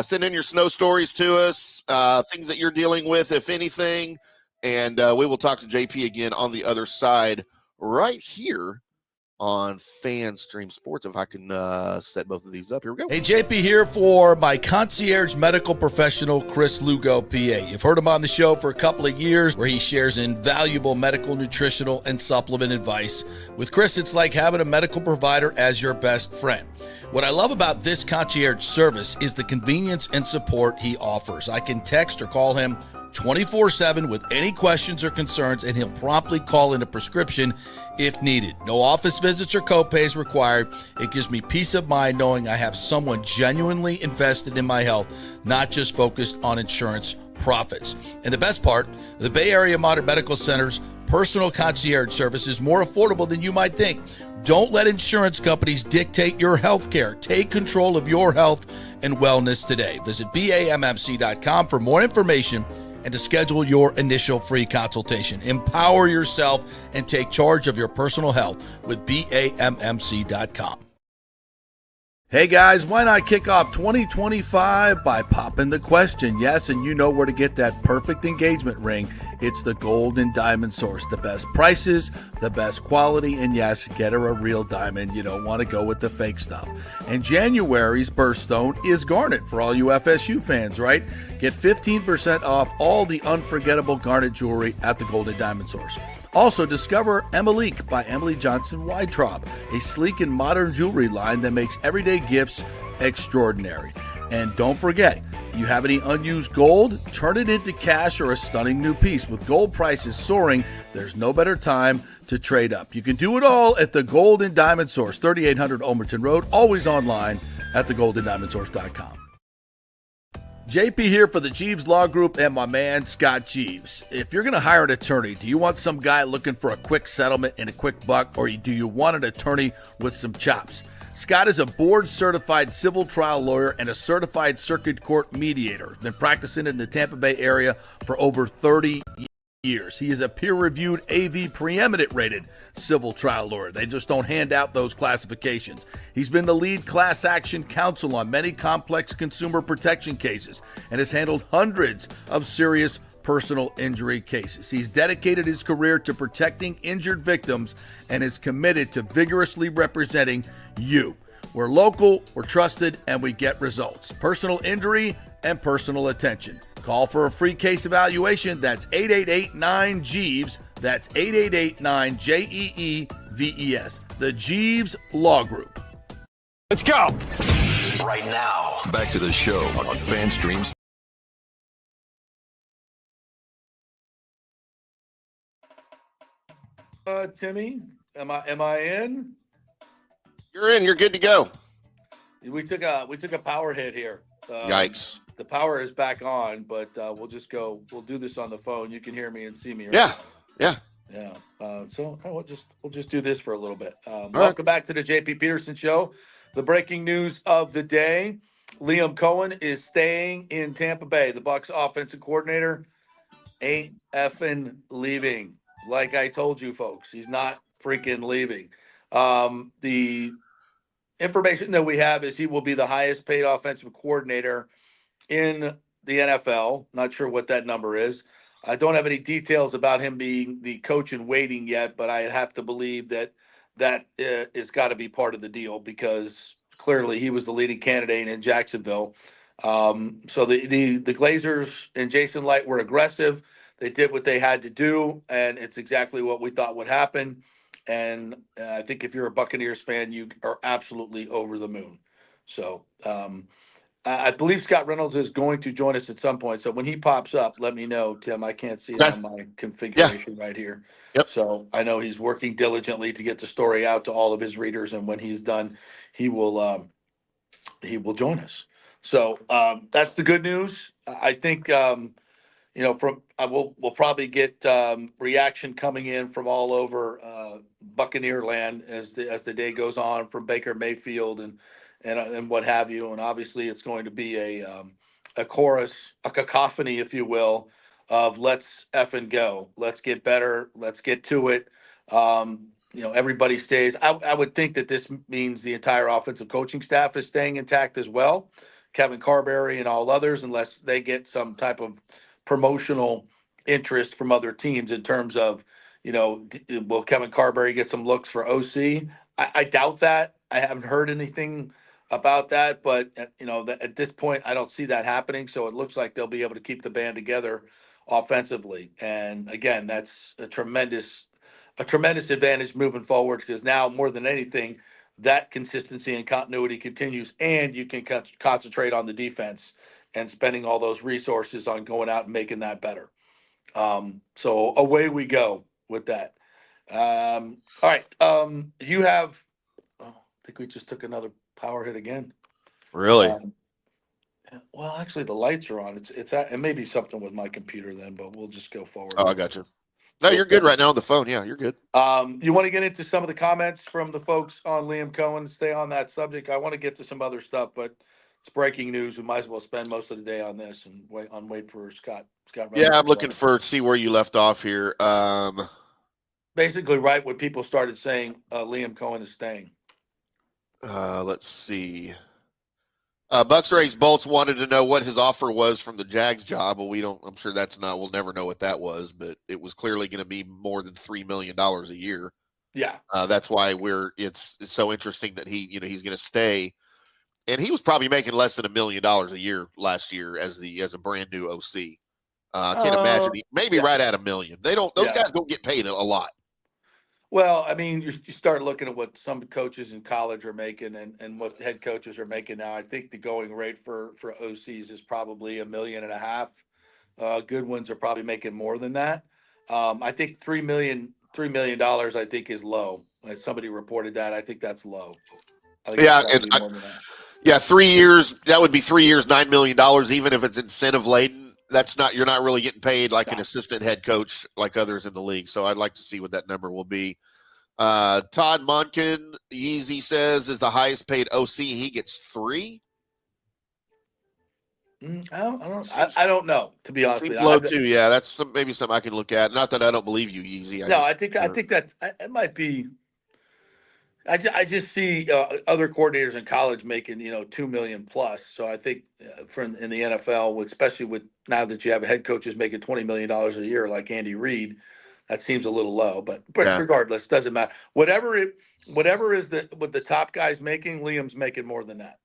Send in your snow stories to us, things that you're dealing with, if anything, and we will talk to JP again on the other side right here on Fan Stream Sports. If I can set both of these up. Here we go. Hey, JP here for my concierge medical professional, Chris Lugo, PA. You've heard him on the show for a couple of years where he shares invaluable medical, nutritional, and supplement advice. With Chris, it's like having a medical provider as your best friend. What I love about this concierge service is the convenience and support he offers. I can text or call him 24/7 with any questions or concerns, and he'll promptly call in a prescription if needed. No office visits or copays required. It gives me peace of mind knowing I have someone genuinely invested in my health, not just focused on insurance profits. And the best part, the Bay Area Modern Medical Center's personal concierge service is more affordable than you might think. Don't let insurance companies dictate your health care. Take control of your health and wellness today. Visit BAMMC.com for more information and to schedule your initial free consultation. Empower yourself and take charge of your personal health with BAMMC.com. Hey guys, why not kick off 2025 by popping the question? Yes, and you know where to get that perfect engagement ring. It's the Gold and Diamond Source. The best prices, the best quality, and yes, get her a real diamond. You don't want to go with the fake stuff. And January's birthstone is garnet for all you FSU fans, right? Get 15% off all the unforgettable garnet jewelry at the Gold and Diamond Source. Also, discover Emilique by Emily Johnson Weintraub, a sleek and modern jewelry line that makes everyday gifts extraordinary. And don't forget, you have any unused gold? Turn it into cash or a stunning new piece. With gold prices soaring, there's no better time to trade up. You can do it all at the Gold and Diamond Source, 3800 Olmerton Road, always online at thegoldendiamondsource.com. JP here for the Jeeves Law Group and my man, Scott Jeeves. If you're going to hire an attorney, do you want some guy looking for a quick settlement and a quick buck, or do you want an attorney with some chops? Scott is a board-certified civil trial lawyer and a certified circuit court mediator. Been practicing in the Tampa Bay area for over 30 years. He is a peer-reviewed AV preeminent rated civil trial lawyer. They just don't hand out those classifications. He's been the lead class action counsel on many complex consumer protection cases and has handled hundreds of serious personal injury cases. He's dedicated his career to protecting injured victims and is committed to vigorously representing you. We're local, we're trusted, and we get results. Personal injury and personal attention. Call for a free case evaluation. That's 888-9-JEEVES. That's 888-9-JEEVES. The Jeeves Law Group. Let's go. Right now, back to the show on Fan Streams. Timmy, am I in? You're in. You're good to go. We took a power hit here. Yikes. The power is back on, but we'll do this on the phone. You can hear me and see me. Right? Yeah. So we'll just do this for a little bit. Welcome back to the JP Peterson Show. The breaking news of the day: Liam Coen is staying in Tampa Bay. The Bucs offensive coordinator ain't effing leaving. Like I told you, folks, he's not freaking leaving. The information that we have is he will be the highest paid offensive coordinator in the NFL. Not sure what that number is. I don't have any details about him being the coach in waiting yet, but I have to believe that is got to be part of the deal because clearly he was the leading candidate in Jacksonville. So the Glazers and Jason Light were aggressive. They did what they had to do, and it's exactly what we thought would happen. And I think if you're a Buccaneers fan, you are absolutely over the moon. So I believe Scott Reynolds is going to join us at some point. So when he pops up, let me know, Tim. I can't see it on my configuration right here. Yep. So I know he's working diligently to get the story out to all of his readers, and when he's done, he will join us. So that's the good news. I think we'll probably get reaction coming in from all over Buccaneer land as the day goes on, from Baker Mayfield and what have you. And obviously it's going to be a chorus, a cacophony, if you will, of let's effing go. Let's get better. Let's get to it. Everybody stays. I would think that this means the entire offensive coaching staff is staying intact as well. Kevin Carberry and all others, unless they get some type of promotional interest from other teams in terms of, will Kevin Carberry get some looks for OC? I doubt that. I haven't heard anything about that, but at this point, I don't see that happening. So it looks like they'll be able to keep the band together offensively. And again, that's a tremendous advantage moving forward because now more than anything, that consistency and continuity continues, and you can concentrate on the defense and spending all those resources on going out and making that better. So away we go with that. All right. You have. Oh, I think we just took another power hit again. Really? Well, actually, the lights are on. It may be something with my computer then, but we'll just go forward. Oh, I got you. No, you're good right now on the phone. Yeah, you're good. You want to get into some of the comments from the folks on Liam Coen? Stay on that subject. I want to get to some other stuff, but it's breaking news. We might as well spend most of the day on this and wait for Scott. Yeah, I'm looking for see where you left off here. Basically, right when people started saying Liam Coen is staying. Let's see. Bucks Rays Bolts wanted to know what his offer was from the Jags job. Well, I'm sure we'll never know what that was, but it was clearly going to be more than $3 million a year. Yeah. That's why it's so interesting that he's going to stay. And he was probably making less than $1 million a year last year as a brand new OC. I can't imagine right at $1 million. Those guys don't get paid a lot. Well, I mean, you start looking at what some coaches in college are making and what head coaches are making now. I think the going rate for OCs is probably $1.5 million. Good ones are probably making more than that. I think $3 million I think is low. Like somebody reported that. I think that's low. Yeah, 3 years. That would be 3 years, $9 million, even if it's incentive laden. You're not really getting paid like an assistant head coach like others in the league. So I'd like to see what that number will be. Todd Monken, Yeezy says, is the highest paid OC. He gets 3. I don't know, to be honest with you. Low too. Yeah, that's maybe something I can look at. Not that I don't believe you, Yeezy. I think that it might be. I just see other coordinators in college making $2 million plus. So I think in the NFL, especially with now that you have head coaches making $20 million a year like Andy Reid, that seems a little low. But regardless, doesn't matter. Whatever is what the top guys making, Liam's making more than that.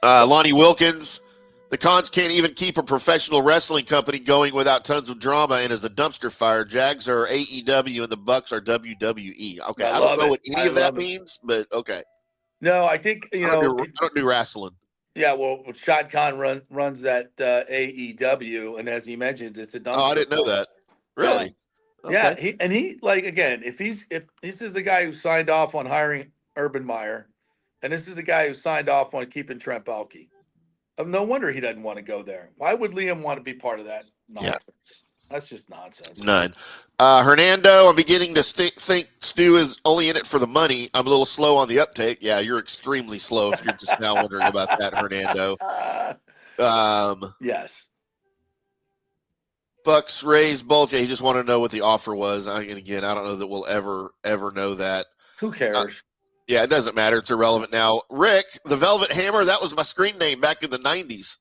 Lonnie Wilkins. The Cons can't even keep a professional wrestling company going without tons of drama and is a dumpster fire. Jags are AEW and the Bucks are WWE. Okay, I don't know what any of that means, but okay. No, I think I don't do wrestling. Yeah, well, Shad Khan runs that AEW, and as he mentions, it's a dumpster. Oh, I didn't know that. Really? Yeah, okay. If this is the guy who signed off on hiring Urban Meyer, and this is the guy who signed off on keeping Trent Baalke. No wonder he doesn't want to go there. Why would Liam want to be part of that nonsense? Yeah. That's just nonsense. None. Hernando, I'm beginning to think Stu is only in it for the money. I'm a little slow on the uptake. Yeah, you're extremely slow if you're just now wondering about that, Hernando. Yes. Bucks, Rays, Bolts. Yeah, he just wanted to know what the offer was. And again, I don't know that we'll ever know that. Who cares? Yeah, it doesn't matter. It's irrelevant now. Rick, the Velvet Hammer, that was my screen name back in the 90s.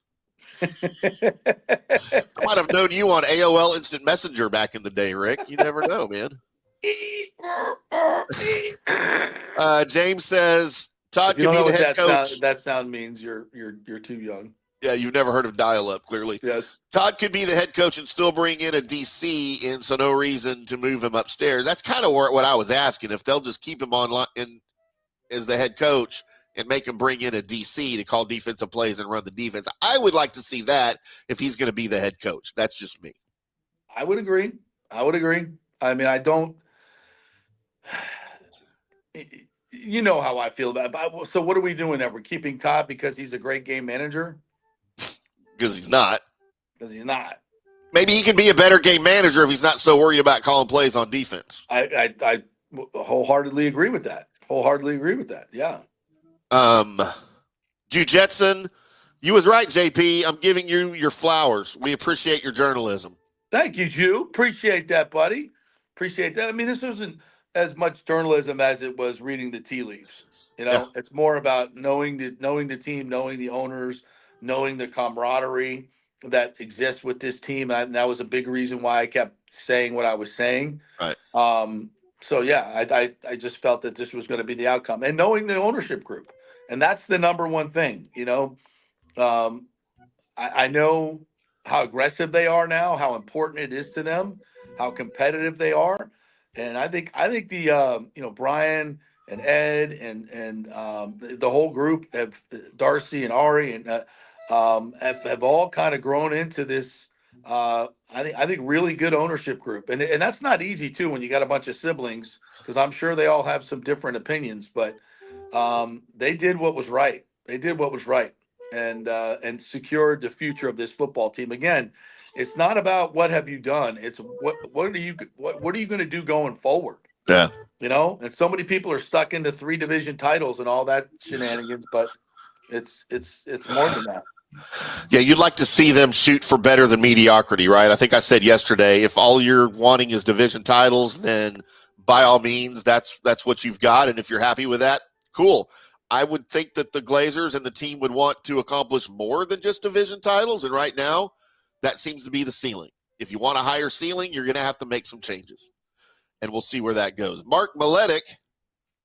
I might have known you on AOL Instant Messenger back in the day, Rick. You never know, man. James says Todd could be the head coach. That sound means you're too young. Yeah, you've never heard of dial-up, clearly. Yes. Todd could be the head coach and still bring in a DC, and so no reason to move him upstairs. That's kind of what I was asking. If they'll just keep him on as the head coach and make him bring in a DC to call defensive plays and run the defense. I would like to see that if he's going to be the head coach. That's just me. I would agree. I mean, I don't – you know how I feel about it. So what are we doing there? We're keeping Todd because he's a great game manager? Because he's not. Maybe he can be a better game manager if he's not so worried about calling plays on defense. I wholeheartedly agree with that. Yeah. Jew Jetson, you was right, JP. I'm giving you your flowers. We appreciate your journalism. Thank you, Jew. Appreciate that, buddy. Appreciate that. I mean, this wasn't as much journalism as it was reading the tea leaves. It's more about knowing the team, knowing the owners, knowing the camaraderie that exists with this team. And that was a big reason why I kept saying what I was saying. Right. So yeah, I just felt that this was going to be the outcome, and knowing the ownership group, and that's the number one thing. Um, I know how aggressive they are now, how important it is to them, how competitive they are, and I think the Brian and Ed and the whole group have Darcy and Ari and have all kind of grown into this. I think really good ownership group, and that's not easy too when you got a bunch of siblings, because I'm sure they all have some different opinions, but they did what was right. They did what was right, and secured the future of this football team. Again, it's not about what have you done. It's what are you going to do going forward? Yeah. And so many people are stuck into 3 division titles and all that shenanigans, but it's more than that. Yeah, you'd like to see them shoot for better than mediocrity, right? I think I said yesterday, if all you're wanting is division titles, then by all means, that's what you've got. And if you're happy with that, cool. I would think that the Glazers and the team would want to accomplish more than just division titles. And right now, that seems to be the ceiling. If you want a higher ceiling, you're going to have to make some changes. And we'll see where that goes. Mark Miletic,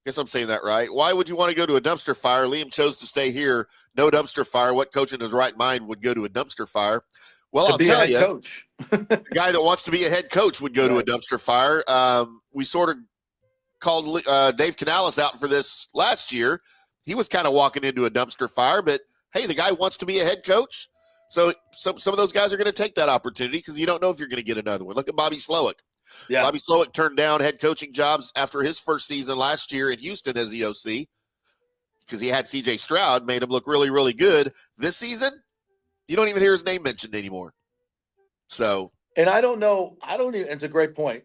guess I'm saying that right. Why would you want to go to a dumpster fire? Liam chose to stay here. No dumpster fire. What coach in his right mind would go to a dumpster fire? Well, I'll tell you, coach. The guy that wants to be a head coach would go to a dumpster fire. We sort of called Dave Canales out for this last year. He was kind of walking into a dumpster fire, but hey, the guy wants to be a head coach. So some of those guys are going to take that opportunity because you don't know if you're going to get another one. Look at Bobby Slowick. Yeah. Bobby Slowick turned down head coaching jobs after his first season last year in Houston as the OC because he had C.J. Stroud, made him look really, really good. This season, you don't even hear his name mentioned anymore. So, and I don't know. It's a great point.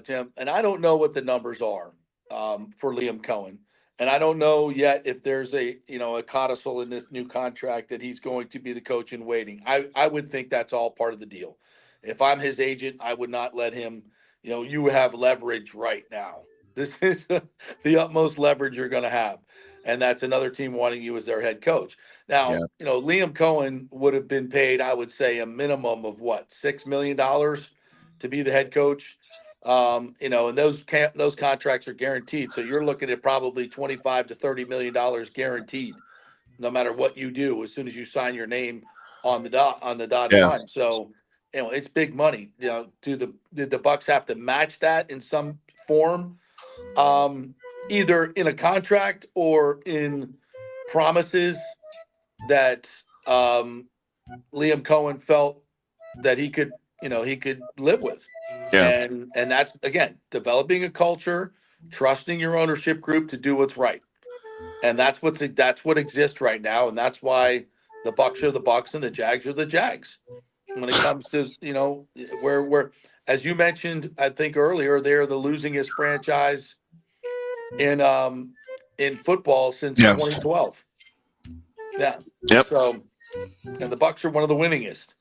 Tim. And I don't know what the numbers are for Liam Coen. And I don't know yet if there's a codicil in this new contract that he's going to be the coach in waiting. I would think that's all part of the deal. If I'm his agent, I would not let him, you have leverage right now. This is the utmost leverage you're going to have. And that's another team wanting you as their head coach. Now, Liam Coen would have been paid, I would say, a minimum of $6 million to be the head coach. And those contracts are guaranteed. So you're looking at probably $25 to $30 million guaranteed, no matter what you do, as soon as you sign your name on the dotted line. So, it's big money. Did the Bucs have to match that in some form, either in a contract or in promises that Liam Coen felt that he could live with? yeah. And that's, again, developing a culture, trusting your ownership group to do what's right. And that's what exists right now. And that's why the Bucs are the Bucs and the Jags are the Jags. When it comes to, where, as you mentioned, I think earlier, they're the losingest franchise in football since 2012. Yeah. Yep. So, and the Bucs are one of the winningest.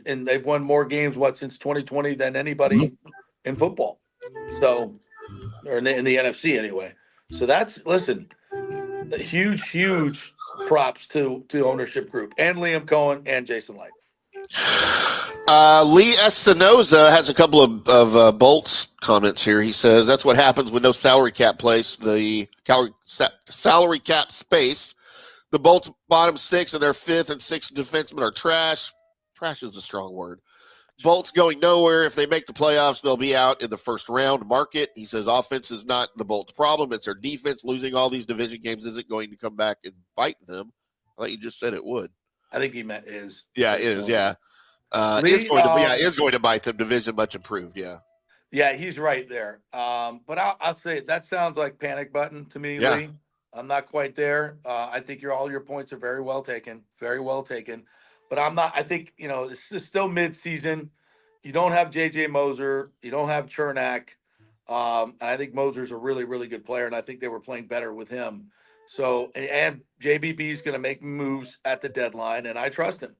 And they've won more games since 2020 than anybody in football. So, or in the NFC anyway. So listen, huge props to ownership group and Liam Coen and Jason Light. Lee Espinoza has a couple of Bolts comments here. He says that's what happens with no salary cap place. The salary cap space. The Bolts bottom 6 and their 5th and 6th defensemen are trash. Trash is a strong word. Bolts going nowhere. If they make the playoffs, they'll be out in the first round. Market. He says offense is not the Bolts' problem. It's their defense. Losing all these division games isn't going to come back and bite them. I thought you just said it would. I think he meant is. Yeah, is. Yeah. Lee, is going to bite them. Division much improved. Yeah. Yeah, he's right there. But I'll say that sounds like panic button to me, Yeah. Lee. I'm not quite there. I think all your points are very well taken. Very well taken. But I'm not. I think this is still mid-season. You don't have J.J. Moser. You don't have Chernak. And I think Moser's a really, really good player, and I think they were playing better with him. So, and JBB is going to make moves at the deadline, and I trust him.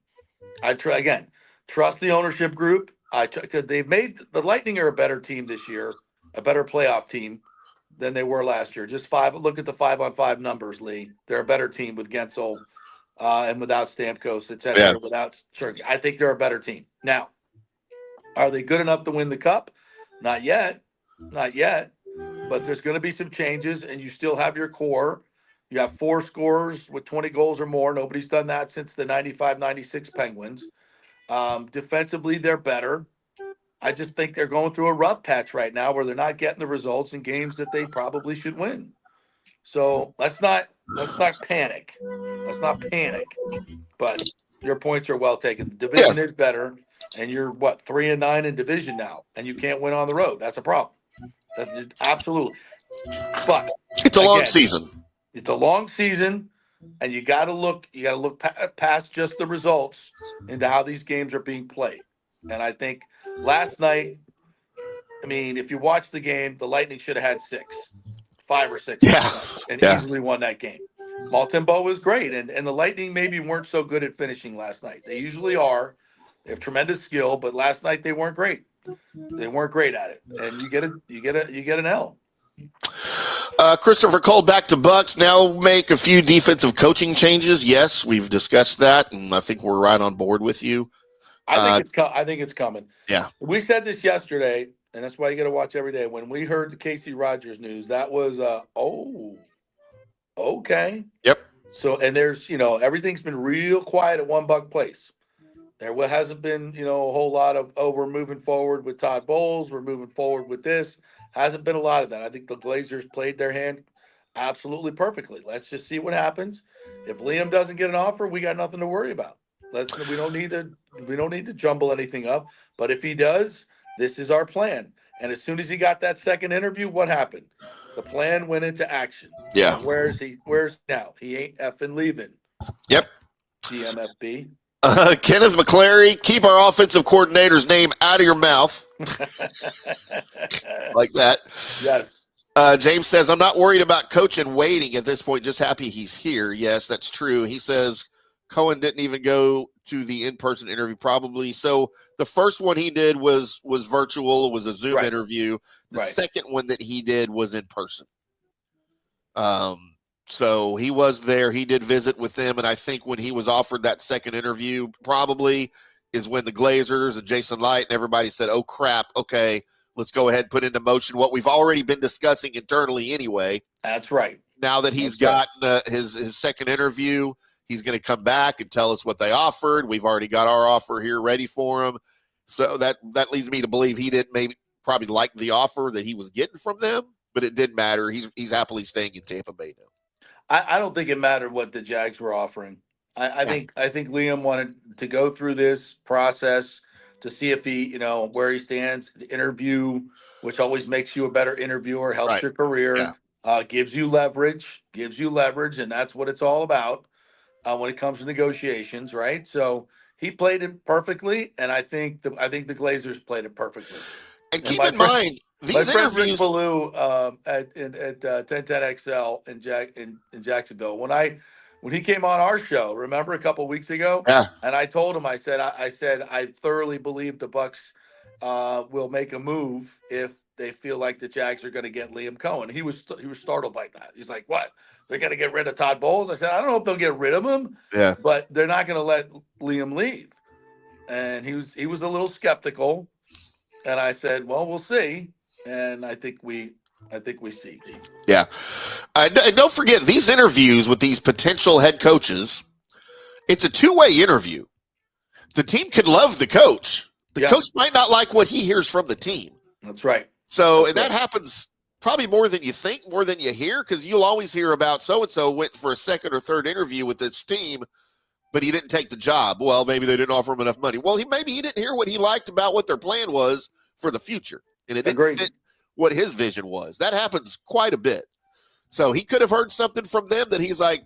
Trust the ownership group. Because they've made the Lightning are a better team this year, a better playoff team than they were last year. Look at the 5-on-5 numbers, Lee. They're a better team with Gensel and without Stamkos, etc. Yeah. Without Chernak. I think they're a better team. Now, are they good enough to win the cup? Not yet. not yet, but there's going to be some changes, and you still have your core. You have 4 scorers with 20 goals or more. Nobody's done that since the 95-96 Penguins. Defensively, they're better. I just think they're going through a rough patch right now where they're not getting the results in games that they probably should win. So let's not panic. Let's not panic. But your points are well taken. The division is better, and you're 3-9 in division now, and you can't win on the road. That's a problem. That's absolutely. But it's a long season. It's a long season, and you got to look. You got to look past just the results into how these games are being played. And I think last night, I mean, if you watch the game, the Lightning should have had 5 or 6, and easily won that game. Maltembo was great, and the Lightning maybe weren't so good at finishing last night. They usually are. They have tremendous skill, but last night they weren't great. They weren't great at it, and you get an L. Christopher Cole back to Bucks. Now make a few defensive coaching changes. Yes, we've discussed that, and I think we're right on board with you. I think it's coming. Yeah, we said this yesterday, and that's why you got to watch every day. When we heard the Casey Rogers news, that was okay. Yep. So, and there's everything's been real quiet at One Buck Place. There hasn't been a whole lot of we're moving forward with Todd Bowles. We're moving forward with this. Hasn't been a lot of that. I think the Glazers played their hand absolutely perfectly. Let's just see what happens. If Liam doesn't get an offer, we got nothing to worry about. We don't need to jumble anything up. But if he does, this is our plan. And as soon as he got that second interview, what happened? The plan went into action. Yeah. And where's he now? He ain't effing leaving. Yep. GMFB. Kenneth McClary, keep our offensive coordinator's name out of your mouth. Like that. Yes. James says, I'm not worried about coaching waiting at this point, just happy he's here. Yes, that's true. He says Coen didn't even go to the in-person interview probably. So the first one he did was virtual. It was a Zoom interview. The second one that he did was in person. So he was there. He did visit with them. And I think when he was offered that second interview probably is when the Glazers and Jason Light and everybody said, oh, crap, okay, let's go ahead and put into motion what we've already been discussing internally anyway. That's right. Now that he's gotten his second interview, he's going to come back and tell us what they offered. We've already got our offer here ready for him. So that leads me to believe he didn't probably like the offer that he was getting from them, but it didn't matter. He's happily staying in Tampa Bay now. I don't think it mattered what the Jags were offering. I think Liam wanted to go through this process to see if he, where he stands, the interview, which always makes you a better interviewer, helps your career, gives you leverage, and that's what it's all about when it comes to negotiations, right? So he played it perfectly, and I think the Glazers played it perfectly. And keep in mind, these interviews, Ballou at 1010XL in Jacksonville. When he came on our show, remember a couple of weeks ago? Yeah. And I told him, I said I thoroughly believe the Bucks will make a move if they feel like the Jags are going to get Liam Coen. He was startled by that. He's like, "What? They're going to get rid of Todd Bowles?" I said, "I don't know if they'll get rid of him, but they're not going to let Liam leave." And he was a little skeptical. And I said, "Well, we'll see." And I think we see. Yeah. Don't forget these interviews with these potential head coaches. It's a two-way interview. The team could love the coach. The coach might not like what he hears from the team. That's right. So that happens probably more than you think, more than you hear, because you'll always hear about so-and-so went for a second or third interview with this team, but he didn't take the job. Well, maybe they didn't offer him enough money. Well, maybe he didn't hear what he liked about what their plan was for the future, and it didn't fit what his vision was. That happens quite a bit. So he could have heard something from them that he's like,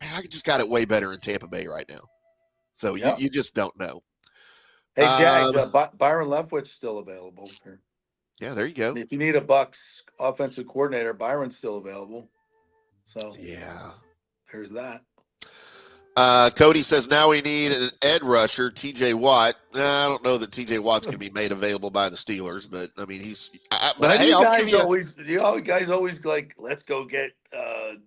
man, I just got it way better in Tampa Bay right now. So you just don't know. Hey, Jags, Byron Leftwich still available here. Yeah, there you go. If you need a Bucks offensive coordinator, Byron's still available. So yeah, there's that. Cody says now we need an edge rusher, TJ Watt. I don't know that TJ Watt's going to be made available by the Steelers, but I mean you guys always like, let's go get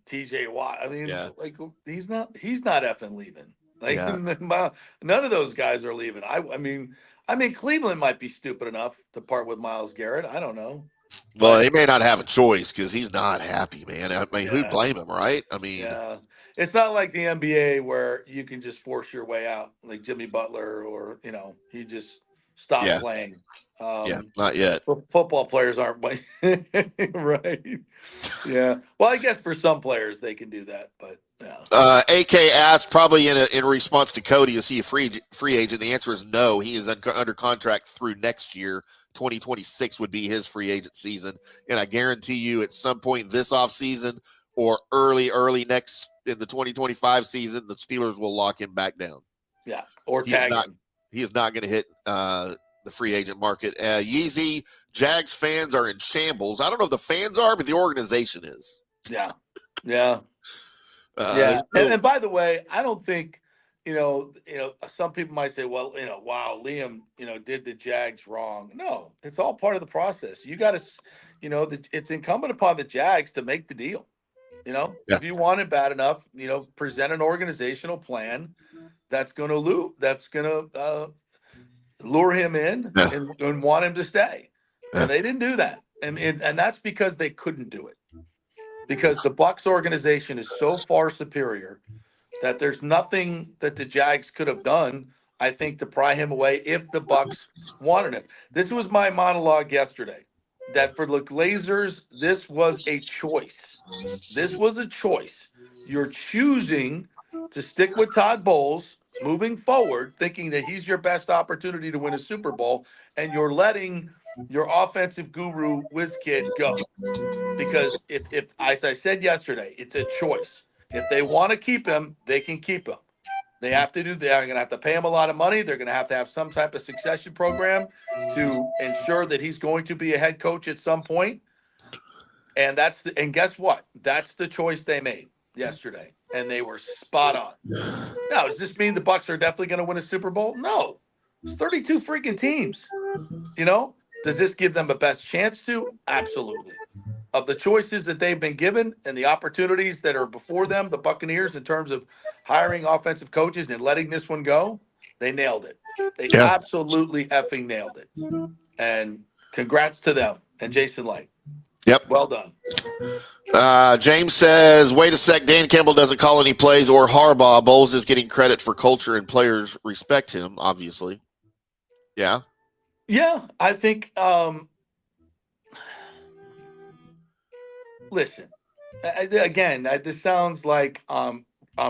TJ Watt. I mean, like he's not effing leaving. Like none of those guys are leaving. I mean, Cleveland might be stupid enough to part with Myles Garrett. I don't know. Well, he may not have a choice because he's not happy, man. I mean, who'd Yeah. blame him, right? I mean, Yeah. It's not like the NBA where you can just force your way out, like Jimmy Butler, or he just stopped Yeah. playing. yeah, not yet. Football players aren't playing, right? Yeah. Well, I guess for some players they can do that, but yeah. AK asked, probably in response to Cody, is he a free agent? The answer is no. He is under contract through next year. 2026 would be his free agent season, and I guarantee you, at some point this offseason or early next in the 2025 season, the Steelers will lock him back down. Yeah, or tag him. He is not going to hit the free agent market. Yeezy, Jags fans are in shambles. I don't know if the fans are, but the organization is. Yeah. Yeah. Yeah. And by the way, I don't think, some people might say, well, wow, Liam, did the Jags wrong. No, it's all part of the process. You got to, it's incumbent upon the Jags to make the deal. If you want it bad enough, present an organizational plan that's going to lure him in and want him to stay. And they didn't do that. And that's because they couldn't do it. Because the Bucs organization is so far superior that there's nothing that the Jags could have done, I think, to pry him away if the Bucs wanted him. This was my monologue yesterday, that for the Glazers, this was a choice. This was a choice. You're choosing to stick with Todd Bowles moving forward, thinking that he's your best opportunity to win a Super Bowl, and you're letting your offensive guru whiz kid go. Because if as I said yesterday, it's a choice. If they want to keep him, they can keep him. They're going to have to pay him a lot of money. They're going to have some type of succession program to ensure that he's going to be a head coach at some point. And guess what? That's the choice they made yesterday. And they were spot on. Now, does this mean the Bucs are definitely going to win a Super Bowl? No. It's 32 freaking teams. Does this give them a best chance to? Absolutely. Of the choices that they've been given and the opportunities that are before them, the Buccaneers, in terms of hiring offensive coaches and letting this one go, they nailed it. They absolutely effing nailed it. And congrats to them and Jason Light. Yep. Well done. James says, wait a sec, Dan Campbell doesn't call any plays or Harbaugh. Bowles is getting credit for culture and players respect him, obviously. Yeah. Yeah, I think listen, again, this sounds like I'm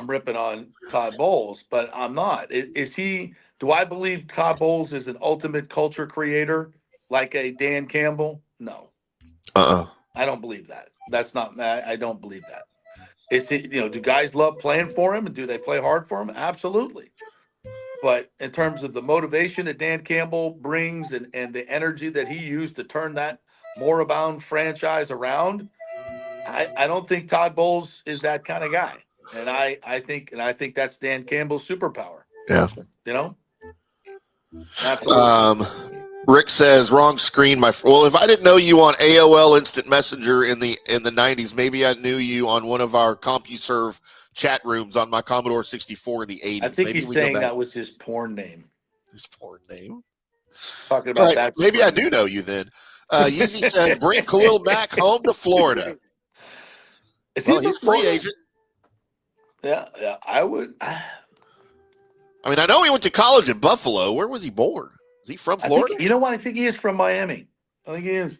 ripping on Todd Bowles, but I'm not. Do I believe Todd Bowles is an ultimate culture creator like a Dan Campbell? No. I don't believe that. I don't believe that. Do guys love playing for him and do they play hard for him? Absolutely. But in terms of the motivation that Dan Campbell brings and the energy that he used to turn that moribund franchise around, I don't think Todd Bowles is that kind of guy. And I think that's Dan Campbell's superpower. Yeah. Absolutely. Rick says, wrong screen. Well, if I didn't know you on AOL Instant Messenger in the 90s, maybe I knew you on one of our CompuServe chat rooms on my Commodore 64 in the 80s. I think maybe he's saying that was his porn name. His porn name? Talking about that. Maybe I do know you then. Yeezy says, bring Khalil Mack home to Florida. He's a free agent. Yeah, I would. I mean, I know he went to college in Buffalo. Where was he born? Is he from Florida? You know what? I think he is from Miami. I think he is.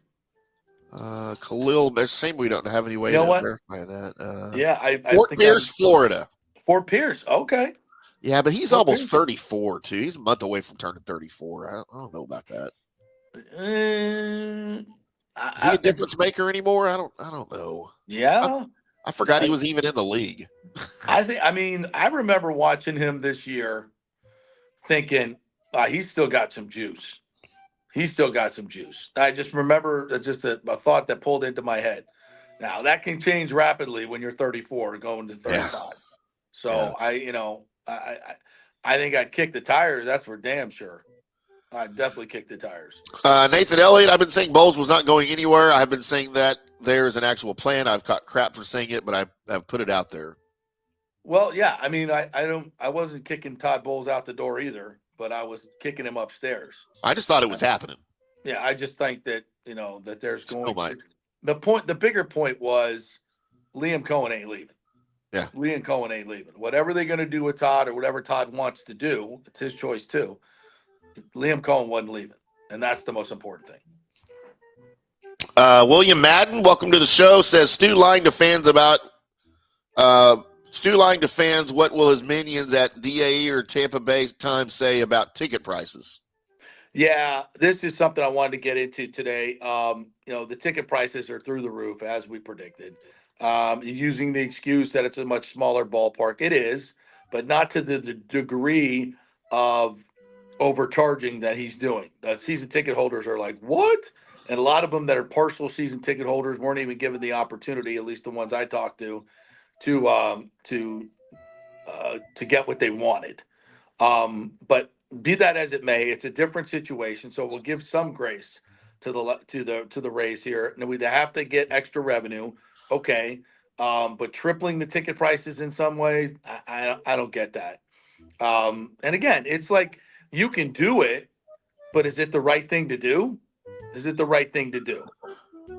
Khalil, shame we don't have any way to verify that. Fort Pierce, Florida. Fort Pierce, okay. Yeah, but he's almost 34 too. He's a month away from turning 34. I don't know about that. Is he a difference maker anymore? I don't know. Yeah, I forgot he was even in the league. I remember watching him this year, thinking he's still got some juice. I just remember just a thought that pulled into my head. Now that can change rapidly when you're 34 going to 35. Yeah. So I think I'd kick the tires. That's for damn sure. I'd definitely kick the tires. Nathan Elliott, I've been saying Bowles was not going anywhere. I've been saying that there's an actual plan. I've caught crap for saying it, but I've put it out there. Well, yeah. I mean, I wasn't kicking Todd Bowles out the door either, but I was kicking him upstairs. I just thought it was happening. Yeah, I just think that, that there's Still might. the bigger point was Liam Coen ain't leaving. Yeah. Liam Coen ain't leaving. Whatever they're going to do with Todd or whatever Todd wants to do, it's his choice too. Liam Coen wasn't leaving. And that's the most important thing. William Madden, welcome to the show, says Stu lying to fans what will his minions at DAE or Tampa Bay Times say about ticket prices? Yeah, this is something I wanted to get into today. The ticket prices are through the roof, as we predicted. Using the excuse that it's a much smaller ballpark. It is, but not to the degree of overcharging that he's doing. Season ticket holders are like, what? And a lot of them that are partial season ticket holders weren't even given the opportunity, at least the ones I talked to get what they wanted. But be that as it may, it's a different situation. So we'll give some grace to the Rays here. And we have to get extra revenue, okay. But tripling the ticket prices in some ways, I don't get that. And again, it's like you can do it, but is it the right thing to do? Is it the right thing to do?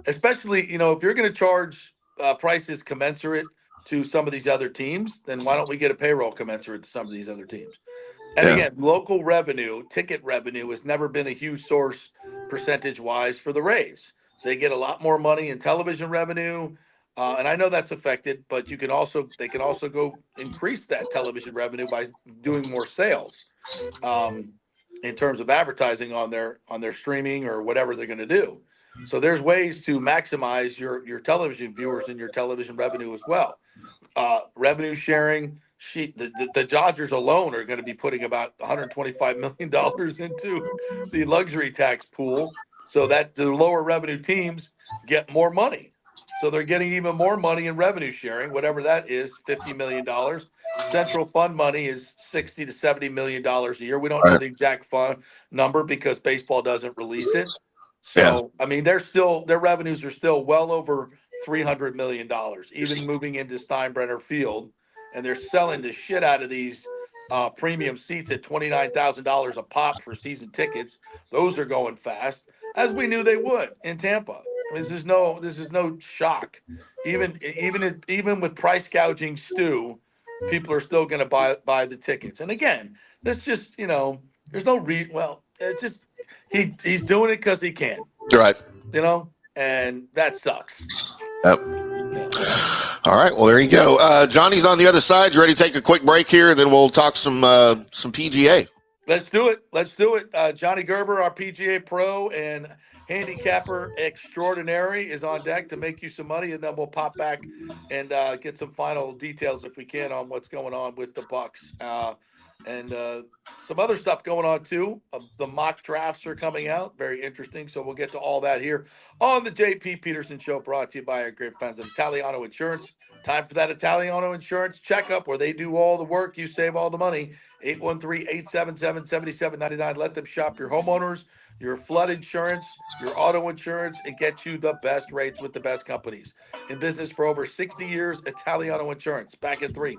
Especially, if you're going to charge prices commensurate to some of these other teams, then why don't we get a payroll commensurate to some of these other teams? And again, local revenue, ticket revenue has never been a huge source percentage-wise for the Rays. They get a lot more money in television revenue, and I know that's affected, but they can also go increase that television revenue by doing more sales. In terms of advertising on their streaming or whatever they're going to do. So there's ways to maximize your television viewers and your television revenue as well. Revenue sharing, the Dodgers alone are going to be putting about $125 million into the luxury tax pool so that the lower revenue teams get more money. So they're getting even more money in revenue sharing, whatever that is, $50 million. Central fund money is $60 to $70 million a year. We don't know the exact fund number because baseball doesn't release it. So, I mean, their revenues are still well over $300 million, even moving into Steinbrenner Field. And they're selling the shit out of these premium seats at $29,000 a pop for season tickets. Those are going fast, as we knew they would in Tampa. This is no shock. Even with price gouging Stu, people are still going to buy the tickets. And again, that's just there's no it's just he's doing it because he can. Right. And that sucks. Yep. All right. Well, there you go. Johnny's on the other side. You ready to take a quick break here, and then we'll talk some PGA. Let's do it. Johnny Gerber, our PGA pro and handicapper extraordinary, is on deck to make you some money, and then we'll pop back and get some final details if we can on what's going on with the Bucs and some other stuff going on too. The mock drafts are coming out, very interesting. So we'll get to all that here on the JP Peterson Show, brought to you by our great friends at Italiano Insurance. Time for that Italiano Insurance checkup where they do all the work, you save all the money. 813-877-7799. Let them shop your homeowners, your flood insurance, your auto insurance, and get you the best rates with the best companies. In business for over 60 years, Italiano Insurance. Back in 3.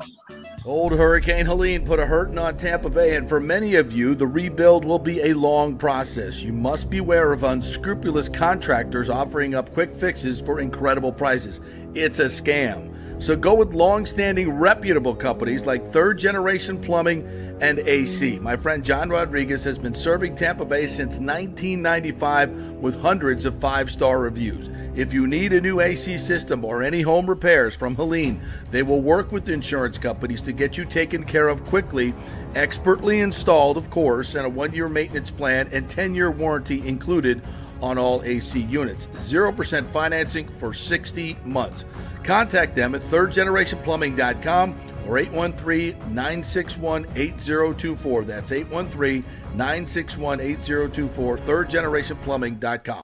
Old Hurricane Helene put a hurting on Tampa Bay, and for many of you, the rebuild will be a long process. You must beware of unscrupulous contractors offering up quick fixes for incredible prices. It's a scam. So go with long-standing reputable companies like Third Generation Plumbing and AC. My friend John Rodriguez has been serving Tampa Bay since 1995 with hundreds of 5-star reviews. If you need a new AC system or any home repairs from Helene, they will work with insurance companies to get you taken care of quickly, expertly installed, of course, and a 1-year maintenance plan and 10-year warranty included on all AC units. 0% financing for 60 months. Contact them at thirdgenerationplumbing.com or 813-961-8024. That's 813-961-8024, thirdgenerationplumbing.com.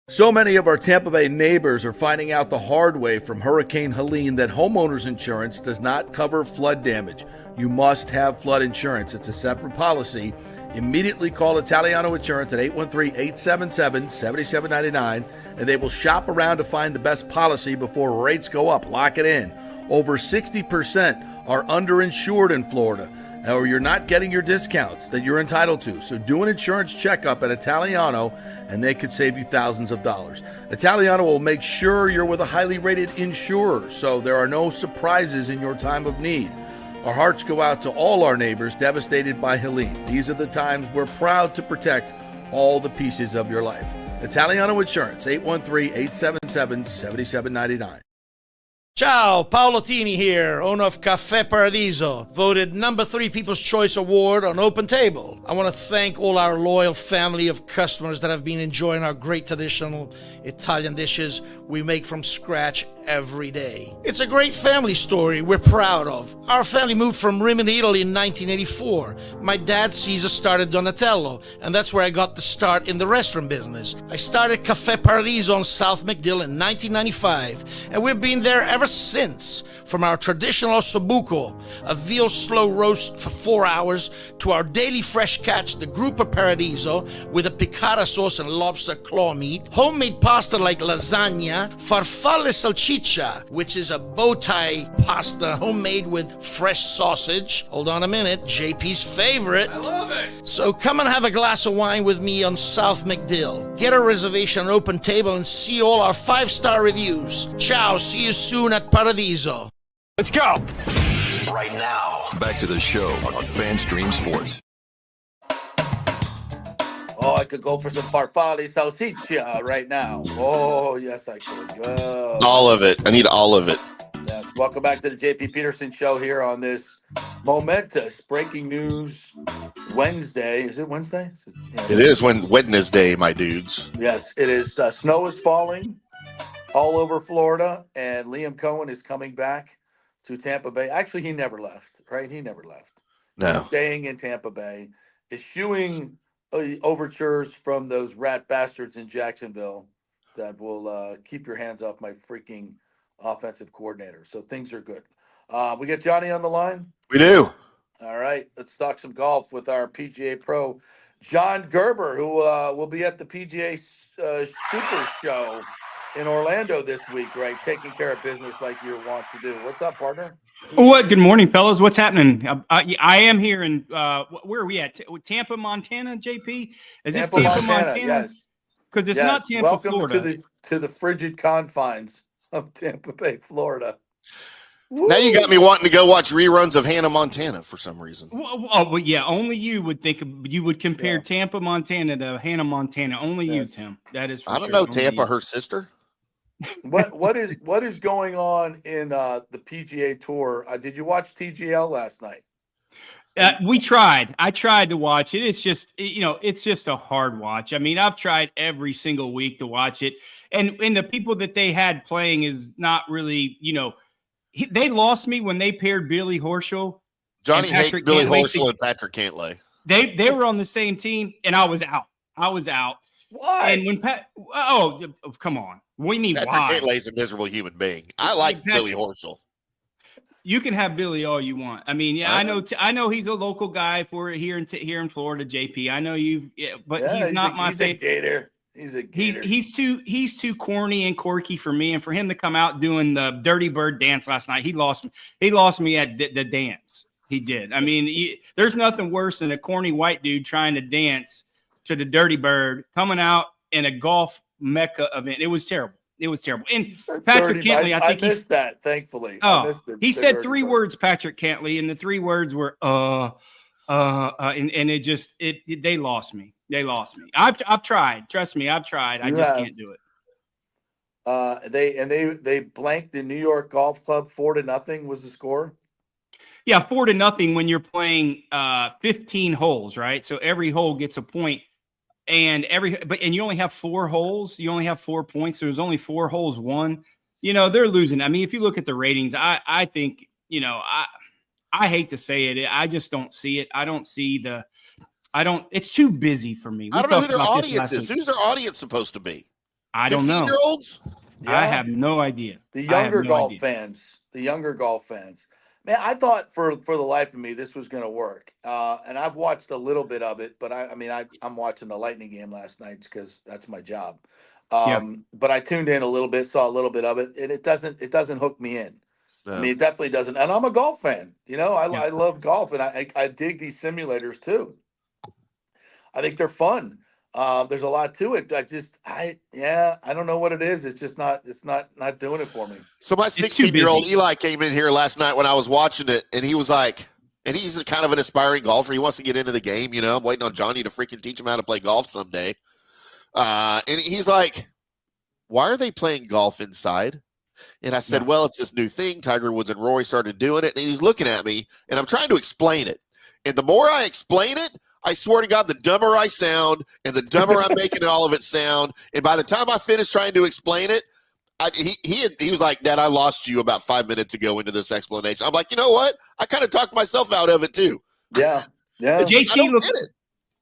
So many of our Tampa Bay neighbors are finding out the hard way from Hurricane Helene that homeowners insurance does not cover flood damage. You must have flood insurance. It's a separate policy. Immediately call Italiano Insurance at 813-877-7799, and they will shop around to find the best policy before rates go up. Lock it in. Over 60% are underinsured in Florida, or you're not getting your discounts that you're entitled to. So do an insurance checkup at Italiano, and they could save you thousands of dollars. Italiano will make sure you're with a highly rated insurer, so there are no surprises in your time of need. Our hearts go out to all our neighbors devastated by Helene. These are the times we're proud to protect all the pieces of your life. Italiano Insurance, 813-877-7799. Ciao, Paolo Tini here, owner of Caffè Paradiso, voted number 3 People's Choice Award on Open Table. I want to thank all our loyal family of customers that have been enjoying our great traditional Italian dishes we make from scratch every day. It's a great family story we're proud of. Our family moved from Rimini, Italy in 1984. My dad, Caesar, started Donatello, and that's where I got the start in the restaurant business. I started Caffè Paradiso on South McDill in 1995, and we've been there ever since. From our traditional ossobuco, a veal slow roast for 4 hours, to our daily fresh catch, the Gruppo Paradiso, with a piccata sauce and lobster claw meat, homemade pasta like lasagna, farfalle salchicha, which is a bow tie pasta homemade with fresh sausage. Hold on a minute, JP's favorite. I love it. So come and have a glass of wine with me on South McDill. Get a reservation on Open Table and see all our 5-star reviews. Ciao, see you soon at Paradiso. Let's go. Right now, back to the show on FanStream Sports. Oh, I could go for some farfalle salchicha right now. Oh, yes, I could. All of it. I need all of it. Yes. Welcome back to the JP Peterson Show here on this momentous breaking news Wednesday. Is it Wednesday? It is Wednesday, my dudes. Yes, it is. Snow is falling all over Florida, and Liam Coen is coming back to Tampa Bay. Actually, he never left, right? He never left. No. He's staying in Tampa Bay, eschewing overtures from those rat bastards in Jacksonville that will keep your hands off my freaking offensive coordinator. So things are good. We get Johnny on the line. We do. All right, let's talk some golf with our PGA pro, John Gerber, who will be at the PGA Super Show in Orlando this week, right? Taking care of business like you want to do. What's up, partner? What? Good morning, fellas. What's happening? I am here in where are we at? Tampa, Montana, JP? Is this Tampa, Montana? Yes. Because it's not Tampa, Welcome Florida. to the frigid confines of Tampa Bay, Florida. Now you got me wanting to go watch reruns of Hannah Montana for some reason. Well, yeah, only you would you would compare Tampa, Montana to Hannah, Montana. Only you, Tim. That is for I don't sure. know, Tampa, her sister. What is going on in the PGA Tour? Did you watch TGL last night? We tried. I tried to watch it. It's just, it's just a hard watch. I mean, I've tried every single week to watch it, and the people that they had playing is not really, they lost me when they paired Billy Horschel. Johnny hates Billy Horschel and Patrick Cantlay. They were on the same team, and I was out. Why? And when come on. We mean Patrick why? Cantlay's a miserable human being. I like Billy Horschel. You can have Billy all you want. I mean, yeah, I know he's a local guy for here in Florida, JP. I know but he's not my favorite. Gator. He's a gator. He's too corny and quirky for me, and for him to come out doing the Dirty Bird dance last night, he lost me at the dance. He did. I mean, there's nothing worse than a corny white dude trying to dance to the Dirty Bird coming out in a golf mecca event. It was terrible. And Patrick Cantlay, I missed that, thankfully. Oh, he said 3 words, Patrick Cantlay, and the 3 words were and they lost me. I've tried. Trust me, I've tried. I just can't do it. They blanked the New York Golf Club 4-0 was the score. Yeah, 4-0 when you're playing 15 holes, right? So every hole gets a point. And you only have 4 holes. You only have 4 points. So there's only 4 holes won. They're losing. I mean, if you look at the ratings, I think, I hate to say it. I just don't see it. It's too busy for me. I don't know who their audience is. Who's their audience supposed to be? I don't know. 15-year-olds? Yeah. I have no idea. The younger golf fans. Man, I thought for the life of me this was going to work, and I've watched a little bit of it. But I'm watching the Lightning game last night because that's my job. But I tuned in a little bit, saw a little bit of it, and it doesn't hook me in. No. I mean, it definitely doesn't. And I'm a golf fan. I love golf, and I dig these simulators too. I think they're fun. There's a lot to it. I don't know what it is. It's just not. It's not doing it for me. So my 16-year-old Eli came in here last night when I was watching it, and he was like, and he's kind of an aspiring golfer. He wants to get into the game. I'm waiting on Johnny to freaking teach him how to play golf someday. And he's like, why are they playing golf inside? And I said, well, it's this new thing. Tiger Woods and Rory started doing it. And he's looking at me, and I'm trying to explain it. And the more I explain it, I swear to God, the dumber I sound and the dumber I'm making all of it sound. And by the time I finished trying to explain it, he was like, Dad, I lost you about 5 minutes ago into this explanation. I'm like, you know what? I kind of talked myself out of it too. Yeah.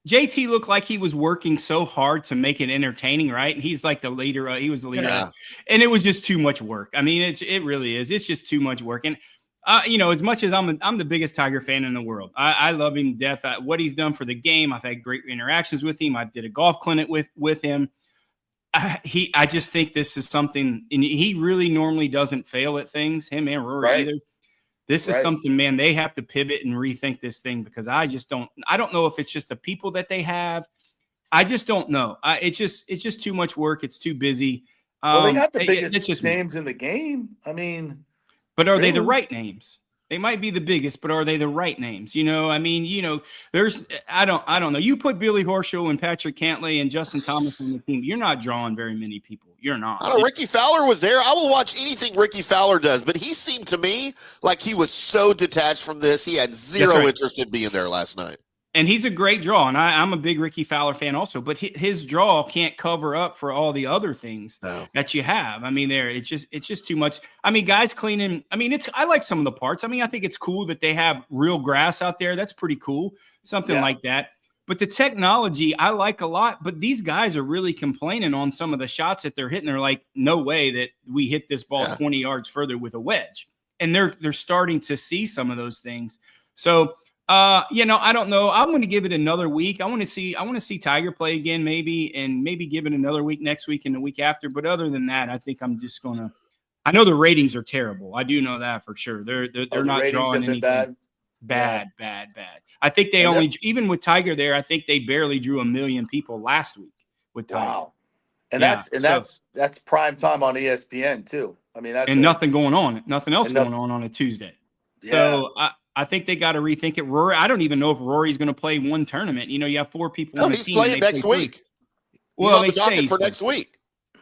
JT looked like he was working so hard to make it entertaining, right? And he's like the leader. He was the leader. Yeah. And it was just too much work. I mean, it really is. It's just too much work. And, as much as I'm the biggest Tiger fan in the world, I love him to death. What he's done for the game. I've had great interactions with him. I did a golf clinic with him. I just think this is something, and he really normally doesn't fail at things, him and Rory either. This is something, man, they have to pivot and rethink this thing, because I don't know if it's just the people that they have. I just don't know. It's just too much work. It's too busy. Well, they got the biggest names in the game. I mean, but are they the right names? They might be the biggest, but are they the right names? I mean, there's, I don't know. You put Billy Horschel and Patrick Cantlay and Justin Thomas on the team, you're not drawing very many people. You're not. I know Ricky Fowler was there. I will watch anything Ricky Fowler does, but he seemed to me like he was so detached from this. He had zero interest in being there last night. And he's a great draw, and I'm a big Ricky Fowler fan also. But his draw can't cover up for all the other things that you have. I mean, it's just too much. I mean, guys cleaning. I mean, I like some of the parts. I mean, I think it's cool that they have real grass out there. That's pretty cool, something like that. But the technology I like a lot. But these guys are really complaining on some of the shots that they're hitting. They're like, no way that we hit this ball 20 yards further with a wedge. And they're starting to see some of those things. So. I don't know. I'm going to give it another week. I want to see Tiger play again, maybe give it another week next week and the week after. But other than that, I think I'm just going to. I know the ratings are terrible. I do know that for sure. They're not drawing anything. Bad. I think they even with Tiger there, I think they barely drew 1 million people last week with Tiger. Wow. And that's prime time on ESPN too. I mean, nothing going on, nothing else going on a Tuesday. Yeah. So I think they got to rethink it. Rory, I don't even know if Rory's going to play one tournament. You have 4 people on the team. He's playing next week. Well, they say for next week.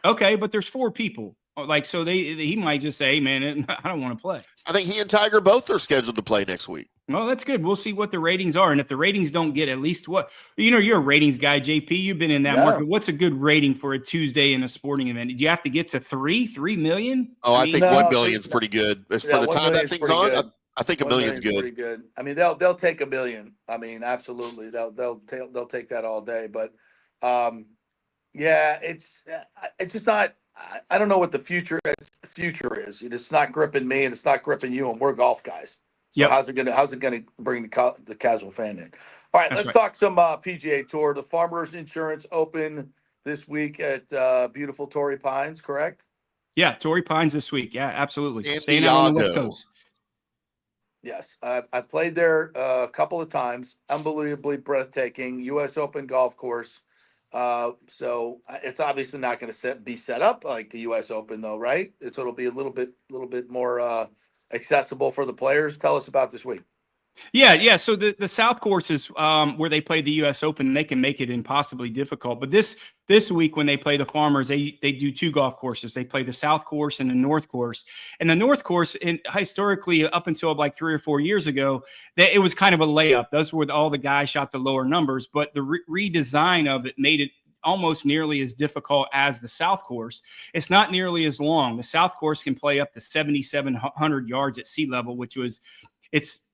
Okay, but there's 4 people. So he might just say, hey, man, I don't want to play. I think he and Tiger both are scheduled to play next week. Well, that's good. We'll see what the ratings are. And if the ratings don't get at least you're a ratings guy, JP. You've been in that market. What's a good rating for a Tuesday in a sporting event? Do you have to get to 3 million? Oh, I think 1 million is pretty good. For the time that thing's on, I think 1 million's good. Pretty good. I mean, they'll take 1 million. I mean, absolutely, they'll take that all day. But it's just not. I don't know what the future is. It's not gripping me, and it's not gripping you, and we're golf guys. So how's it gonna bring the casual fan in? All right, let's talk some PGA Tour. The Farmers Insurance Open this week at beautiful Torrey Pines, correct? Yeah, Torrey Pines this week. Yeah, absolutely. Staying out on the West Coast. Yes, I played there a couple of times. Unbelievably breathtaking U.S. Open golf course. So it's obviously not going to be set up like the U.S. Open, though, right? It'll be a little bit more accessible for the players. Tell us about this week. Yeah. So the South Course is where they play the U.S. Open. They can make it impossibly difficult. But this week when they play the Farmers, they do 2 golf courses. They play the South Course and the North Course. And the North Course, historically, up until like 3 or 4 years ago, it was kind of a layup. Those were all the guys shot the lower numbers. But the redesign of it made it almost nearly as difficult as the South Course. It's not nearly as long. The South Course can play up to 7,700 yards at sea level, which was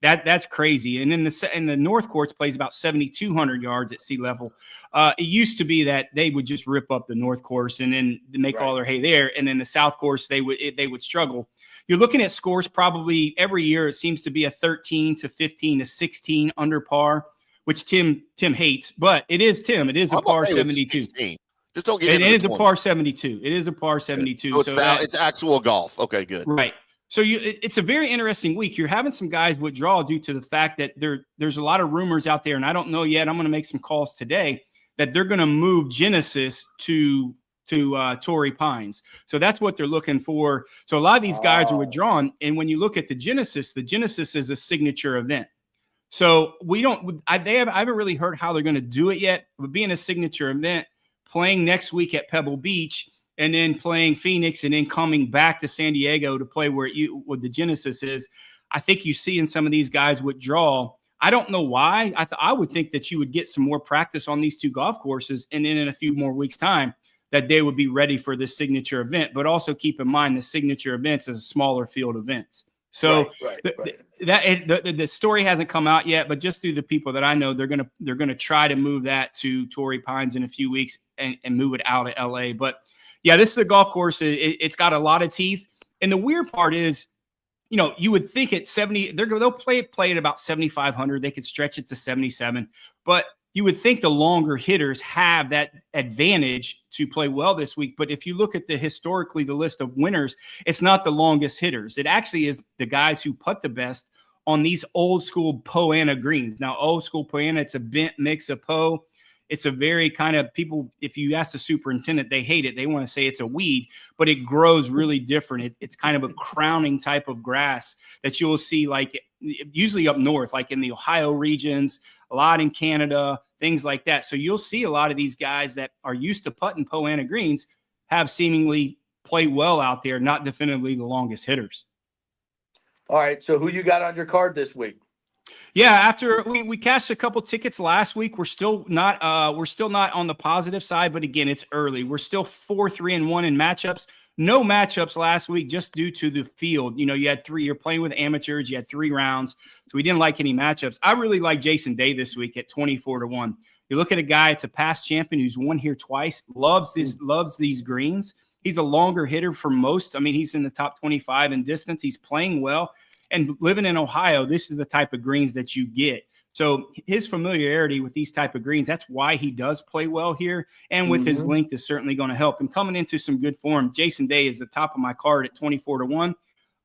that's crazy. And then the North Course plays about 7,200 yards at sea level. It used to be that they would just rip up the North Course and then make all their hay there. And then the South Course, they would struggle. You're looking at scores probably every year. It seems to be a 13 to 15 to 16 under par, which Tim hates, but it is Tim. It is a par 72. Just don't get it is a par 72. It is a par 72. So it's actual golf. Okay, good. Right. So it's a very interesting week. You're having some guys withdraw due to the fact that there's a lot of rumors out there, and I don't know yet. I'm going to make some calls today that they're going to move Genesis to Torrey Pines. So that's what they're looking for. So a lot of these guys are withdrawn, and when you look at the Genesis is a signature event. So I haven't really heard how they're going to do it yet. But being a signature event, playing next week at Pebble Beach, and then playing Phoenix, and then coming back to San Diego to play where the Genesis is, I think you see in some of these guys withdraw. I don't know why. I would think that you would get some more practice on these two golf courses, and then in a few more weeks' time, that they would be ready for this signature event. But also keep in mind the signature events is a smaller field events. So the story hasn't come out yet, but just through the people that I know, they're gonna try to move that to Torrey Pines in a few weeks and move it out of LA. But yeah, this is a golf course. It's got a lot of teeth. And the weird part is, you would think at 70, they'll play at about 7,500. They could stretch it to 77. But you would think the longer hitters have that advantage to play well this week. But if you look at historically the list of winners, it's not the longest hitters. It actually is the guys who putt the best on these old school Poana greens. Now, old school Poana, it's a bent mix of Poa. It's a very kind of people, if you ask the superintendent, they hate it. They want to say it's a weed, but it grows really different. It's kind of a crowning type of grass that you'll see like usually up north, like in the Ohio regions, a lot in Canada, things like that. So you'll see a lot of these guys that are used to putting Poana greens have seemingly played well out there, not definitively the longest hitters. All right. So who you got on your card this week? Yeah, after we cashed a couple tickets last week, we're still not on the positive side, but again, it's early. We're still 4-3-1 in matchups. No matchups last week just due to the field. You're playing with amateurs, you had 3 rounds, so we didn't like any matchups. I really like Jason Day this week at 24-1. You look at a guy, it's a past champion who's won here twice, loves these greens. He's a longer hitter for most. I mean, he's in the top 25 in distance. He's playing well. And living in Ohio, this is the type of greens that you get. So his familiarity with these type of greens, that's why he does play well here. And with his length is certainly going to help. And coming into some good form, Jason Day is the top of my card at 24-1.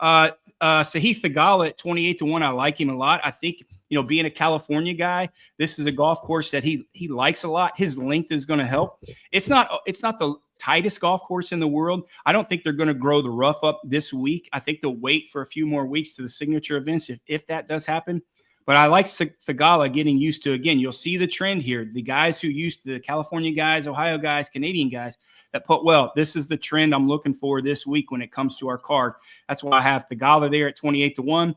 Sahith Theegala at 28-1. I like him a lot. I think, being a California guy, this is a golf course that he likes a lot. His length is going to help. It's not the tightest golf course in the world. I don't think they're going to grow the rough up this week. I think they'll wait for a few more weeks to the signature events if that does happen. But I like Theegala getting used to, again, you'll see the trend here. The guys who used to, the California guys, Ohio guys, Canadian guys that put well. This is the trend I'm looking for this week when it comes to our card. That's why I have Theegala there at 28-1.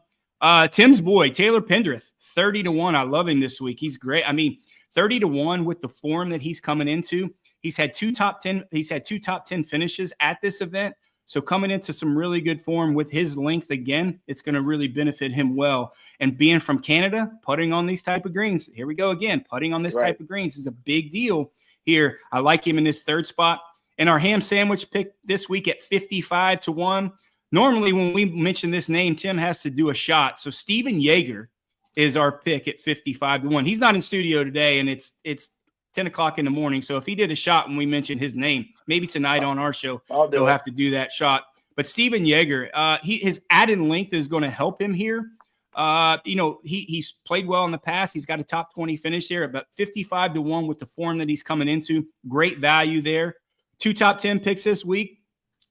Tim's boy, Taylor Pendrith, 30-1. I love him this week. He's great. I mean, 30-1 with the form that he's coming into. He's had two top 10 finishes at this event. So coming into some really good form with his length again, it's going to really benefit him well. And being from Canada, putting on these type of greens, here we go again, putting on this type of greens is a big deal here. I like him in this third spot. And our ham sandwich pick this week at 55-1. Normally when we mention this name, Tim has to do a shot. So Steven Yeager is our pick at 55-1. He's not in studio today, and it's 10 o'clock in the morning. So if he did a shot when we mentioned his name, maybe tonight on our show, he'll have to do that shot. But Steven Yeager, his added length is going to help him here. He's played well in the past. He's got a top 20 finish there, about 55-1 with the form that he's coming into. Great value there. 2 top 10 picks this week.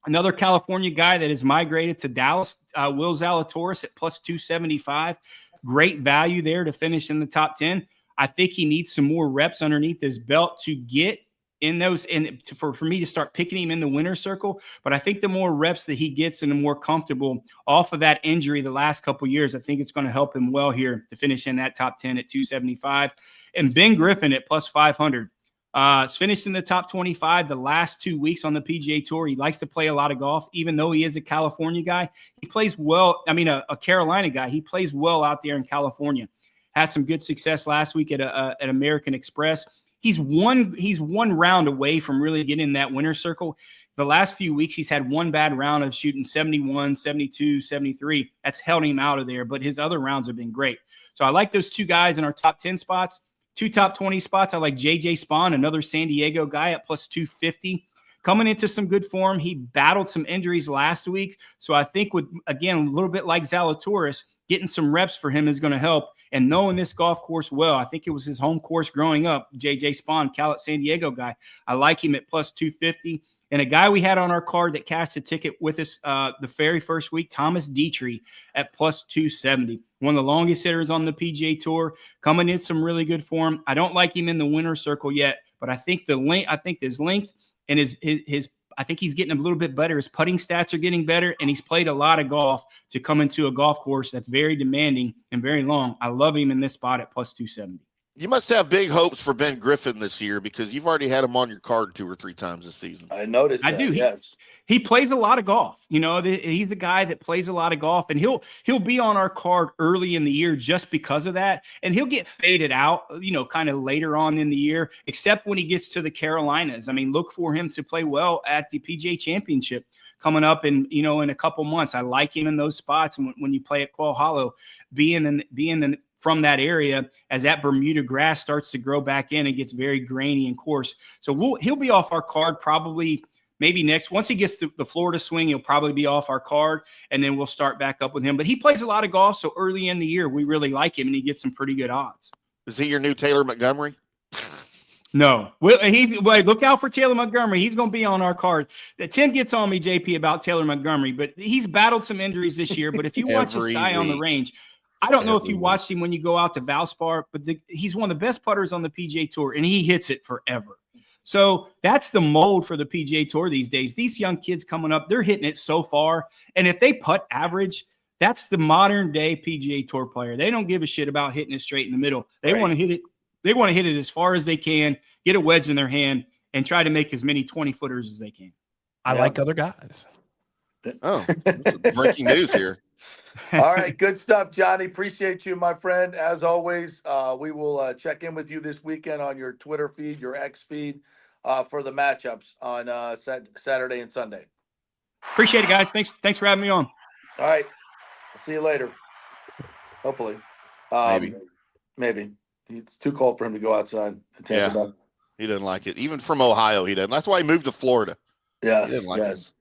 Another California guy that has migrated to Dallas, Will Zalatoris at plus 275. Great value there to finish in the top 10. I think he needs some more reps underneath his belt to get in those, and for me to start picking him in the winner's circle. But I think the more reps that he gets and the more comfortable off of that injury the last couple of years, I think it's going to help him well here to finish in that top 10 at 275. And Ben Griffin at plus 500. He's finished in the top 25 the last 2 weeks on the PGA Tour. He likes to play a lot of golf, even though he is a California guy. He plays well. I mean, a Carolina guy. He plays well out there in California. Had some good success last week at American Express. He's one round away from really getting in that winner's circle. The last few weeks, he's had one bad round of shooting 71, 72, 73. That's held him out of there, but his other rounds have been great. So I like those 2 guys in our top 10 spots. 2 top 20 spots. I like J.J. Spawn, another San Diego guy at plus 250. coming into some good form. He battled some injuries last week. So I think with, again, a little bit like Zalatoris, getting some reps for him is going to help. And knowing this golf course well, I think it was his home course growing up, J.J. Spahn, Cal at San Diego guy. I like him at plus 250. And a guy we had on our card that cashed a ticket with us the very first week, Thomas Dietrich at plus 270. One of the longest hitters on the PGA Tour, coming in some really good form. I don't like him in the winner's circle yet, but I think his length and his I think he's getting a little bit better. His putting stats are getting better, and he's played a lot of golf to come into a golf course that's very demanding and very long. I love him in this spot at plus 270. You must have big hopes for Ben Griffin this year because you've already had him on your card 2 or 3 times this season. I noticed that, I do. Yes. He plays a lot of golf. You know, he's a guy that plays a lot of golf, and he'll be on our card early in the year just because of that. And he'll get faded out, you know, kind of later on in the year, except when he gets to the Carolinas. I mean, look for him to play well at the PGA Championship coming up in a couple months. I like him in those spots. And when you play at Quail Hollow, being from that area as that Bermuda grass starts to grow back in and gets very grainy and coarse. So he'll be off our card probably maybe once he gets to the Florida swing, he'll probably be off our card, and then we'll start back up with him. But he plays a lot of golf, so early in the year, we really like him, and he gets some pretty good odds. Is he your new Taylor Montgomery? No. Look out for Taylor Montgomery. He's going to be on our card. Tim gets on me, JP, about Taylor Montgomery, but he's battled some injuries this year. But if you watch this guy on the range, I don't know if you watched him when you go out to Valspar, but he's one of the best putters on the PGA Tour, and he hits it forever. So that's the mold for the PGA Tour these days. These young kids coming up, they're hitting it so far. And if they putt average, that's the modern day PGA Tour player. They don't give a shit about hitting it straight in the middle. They want to hit it. They want to hit it as far as they can, get a wedge in their hand, and try to make as many 20-footers as they can. I like other guys. Oh, breaking news here. All right, good stuff, Johnny. Appreciate you, my friend. As always, we will check in with you this weekend on your Twitter feed, your X feed, for the matchups on Saturday and Sunday. Appreciate it, guys. Thanks for having me on. All right, see you later. Hopefully, maybe it's too cold for him to go outside. Yeah, he doesn't like it. Even from Ohio, he doesn't. That's why he moved to Florida. Yes, he didn't like it.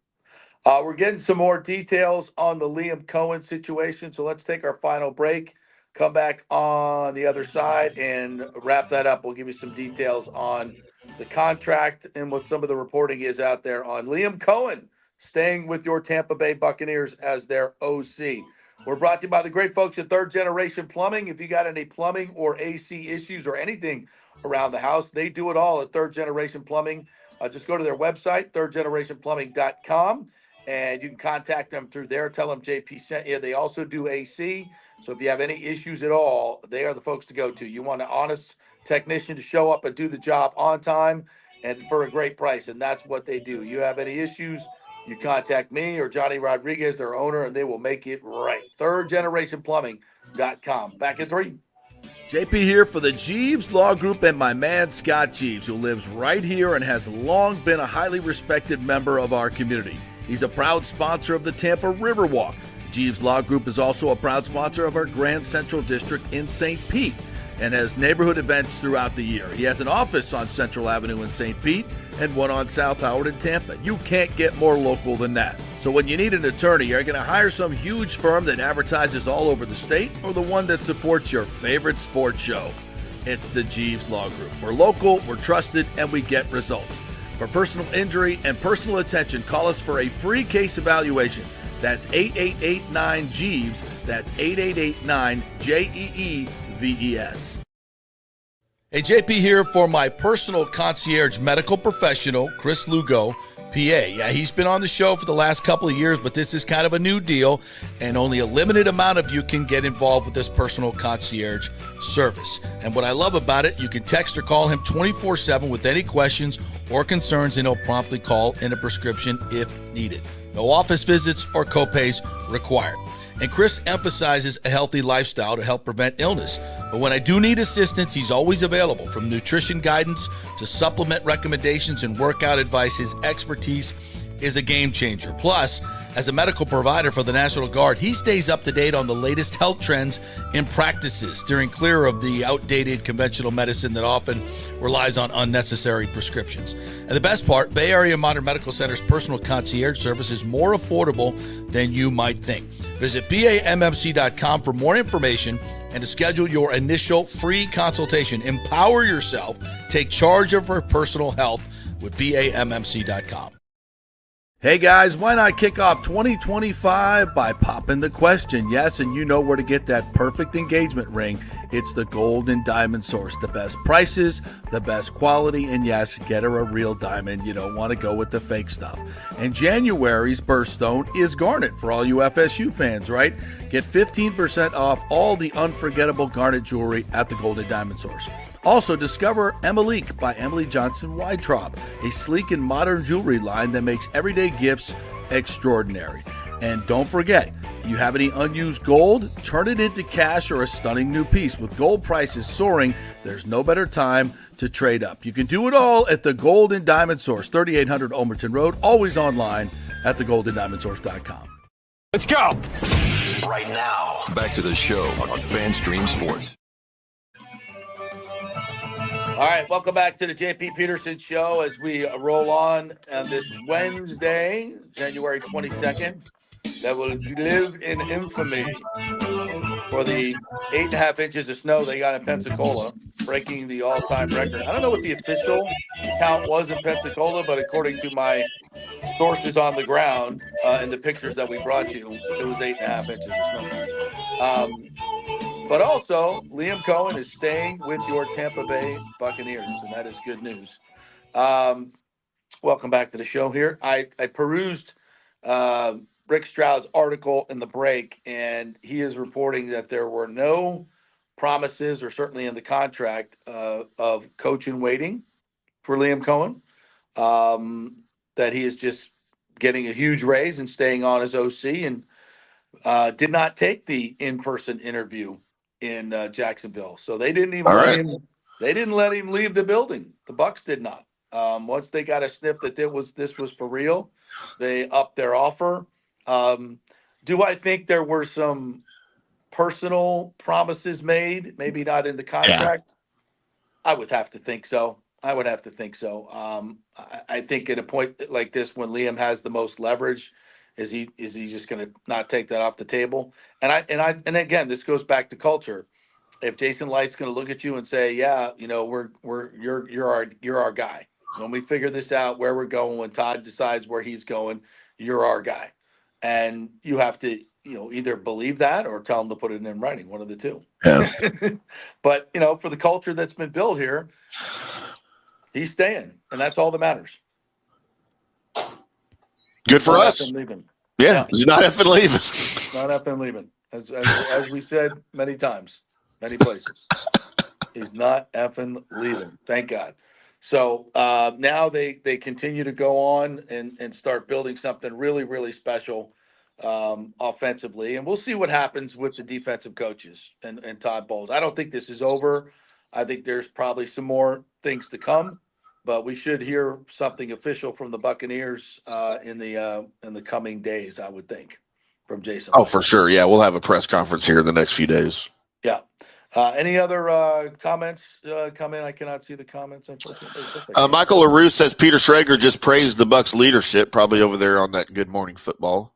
We're getting some more details on the Liam Coen situation, so let's take our final break, come back on the other side, and wrap that up. We'll give you some details on the contract and what some of the reporting is out there on Liam Coen staying with your Tampa Bay Buccaneers as their OC. We're brought to you by the great folks at Third Generation Plumbing. If you got any plumbing or AC issues or anything around the house, they do it all at Third Generation Plumbing. Just go to their website, thirdgenerationplumbing.com. And you can contact them through there. Tell them JP sent you. They also do AC. So if you have any issues at all, they are the folks to go to. You want an honest technician to show up and do the job on time and for a great price. And that's what they do. You have any issues, you contact me or Johnny Rodriguez, their owner, and they will make it right. thirdgenerationplumbing.com. Back in 3. JP here for the Jeeves Law Group and my man Scott Jeeves, who lives right here and has long been a highly respected member of our community. He's a proud sponsor of the Tampa Riverwalk. Jeeves Law Group is also a proud sponsor of our Grand Central District in St. Pete and has neighborhood events throughout the year. He has an office on Central Avenue in St. Pete and one on South Howard in Tampa. You can't get more local than that. So when you need an attorney, you're going to hire some huge firm that advertises all over the state or the one that supports your favorite sports show. It's the Jeeves Law Group. We're local, we're trusted, and we get results. For personal injury and personal attention, call us for a free case evaluation. That's 8889-JEEVES. That's 8889-JEEVES. Hey, JP here for my personal concierge medical professional, Chris Lugo, PA. Yeah, he's been on the show for the last couple of years, but this is kind of a new deal, and only a limited amount of you can get involved with this personal concierge service. And what I love about it, you can text or call him 24/7 with any questions or concerns, and he'll promptly call in a prescription if needed. No office visits or copays required. And Chris emphasizes a healthy lifestyle to help prevent illness. But when I do need assistance, he's always available. From nutrition guidance to supplement recommendations and workout advice, his expertise is a game changer. Plus, As a medical provider for the National Guard, he stays up to date on the latest health trends and practices, steering clear of the outdated conventional medicine that often relies on unnecessary prescriptions. And the best part, Bay Area Modern Medical Center's personal concierge service is more affordable than you might think. Visit BAMMC.com for more information and to schedule your initial free consultation. Empower yourself. Take charge of your personal health with BAMMC.com. Hey guys, why not kick off 2025 by popping the question? Yes, and you know where to get that perfect engagement ring. It's the Gold and Diamond Source. The best prices, the best quality, and yes, get her a real diamond. You don't want to go with the fake stuff. And January's birthstone is garnet for all you FSU fans, right? Get 15% off all the unforgettable garnet jewelry at the Gold and Diamond Source. Also, discover Emilique by Emily Johnson Weintraub, a sleek and modern jewelry line that makes everyday gifts extraordinary. And don't forget, you have any unused gold? Turn it into cash or a stunning new piece. With gold prices soaring, there's no better time to trade up. You can do it all at the Gold and Diamond Source, 3800 Omerton Road, always online at thegoldendiamondsource.com. Let's go! Right now, back to the show on FanStream Sports. All right, welcome back to the JP Peterson Show as we roll on this Wednesday, January 22nd, that will live in infamy for the 8.5 inches of snow they got in Pensacola, breaking the all-time record. I don't know what the official count was in Pensacola, but according to my sources on the ground and the pictures that we brought you, it was 8.5 inches of snow. But also, Liam Coen is staying with your Tampa Bay Buccaneers, and that is good news. Welcome back to the show here. I perused Rick Stroud's article in the break, and he is reporting that there were no promises, or certainly in the contract, of coach in waiting for Liam Coen, that he is just getting a huge raise and staying on as OC, and did not take the in-person interview in Jacksonville. So they didn't even they didn't let him leave the building. The Bucs did not. Once they got a sniff that this was for real, they upped their offer. Do I think there were some personal promises made? Maybe not in the contract. Yeah. I would have to think so. I think at a point like this, when Liam has the most leverage, is he just going to not take that off the table? And again, this goes back to culture. If Jason Light's going to look at you and say, "Yeah, you know, you're our guy. When we figure this out, where we're going, when Todd decides where he's going, you're our guy," and you have to, either believe that or tell him to put it in writing. One of the two. Yeah. But for the culture that's been built here, he's staying, and that's all that matters. Good for us. Yeah, he's not effing leaving. Not effing leaving. As we said many times, many places. He's not effing leaving. Thank God. So now they continue to go on and start building something really, really special offensively. And we'll see what happens with the defensive coaches and Todd Bowles. I don't think this is over. I think there's probably some more things to come. But we should hear something official from the Buccaneers in the coming days, I would think, from Jason. Oh, for sure. Yeah, we'll have a press conference here in the next few days. Yeah. Any other comments come in? I cannot see the comments, unfortunately. Michael LaRue says Peter Schrager just praised the Bucs' leadership, probably over there on that Good Morning Football.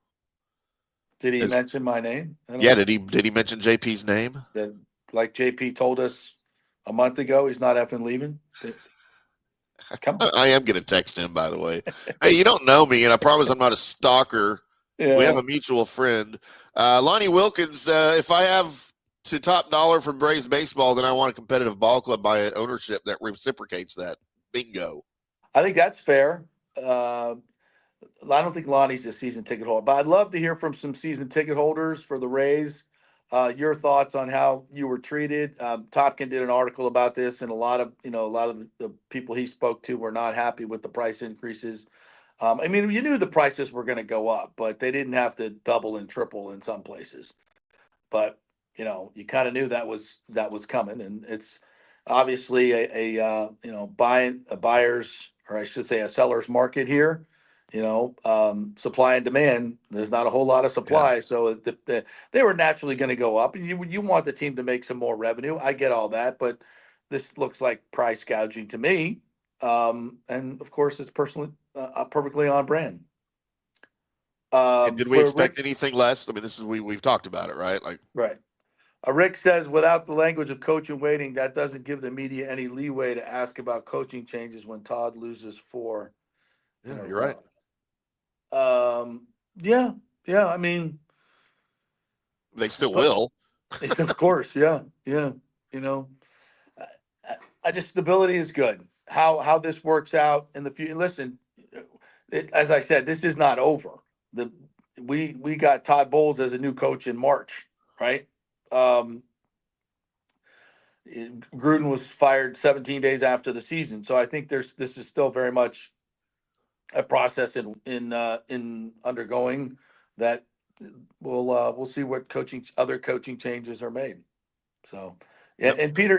Did he mention my name? Yeah, did he mention JP's name? That, like JP told us a month ago, he's not effing leaving? Come on. I am going to text him, by the way. Hey, you don't know me, and I promise I'm not a stalker. Yeah. We have a mutual friend. Lonnie Wilkins, if I have to top dollar for Braves baseball, then I want a competitive ball club by an ownership that reciprocates that. Bingo. I think that's fair. I don't think Lonnie's a season ticket holder, but I'd love to hear from some season ticket holders for the Rays. Your thoughts on how you were treated. Topkin did an article about this, and a lot of the people he spoke to were not happy with the price increases. I mean, you knew the prices were going to go up, but they didn't have to double and triple in some places. But you kind of knew that was coming, and it's obviously a buyer's, or I should say a seller's market here. supply and demand. There's not a whole lot of supply, so they were naturally going to go up. And you want the team to make some more revenue. I get all that, but this looks like price gouging to me. And of course, it's perfectly on brand. And did we expect anything less? I mean, this is we've talked about it, right? Right. Rick says, without the language of coach and waiting, that doesn't give the media any leeway to ask about coaching changes when Todd loses 4. Yeah, you're right. Yeah. I mean, they still will. Of course. Yeah. Stability is good. How this works out in the future. Listen, as I said, this is not over. We got Todd Bowles as a new coach in March, right? Gruden was fired 17 days after the season, so I think this is still very much a process in undergoing that. We'll see what other coaching changes are made. So, and Peter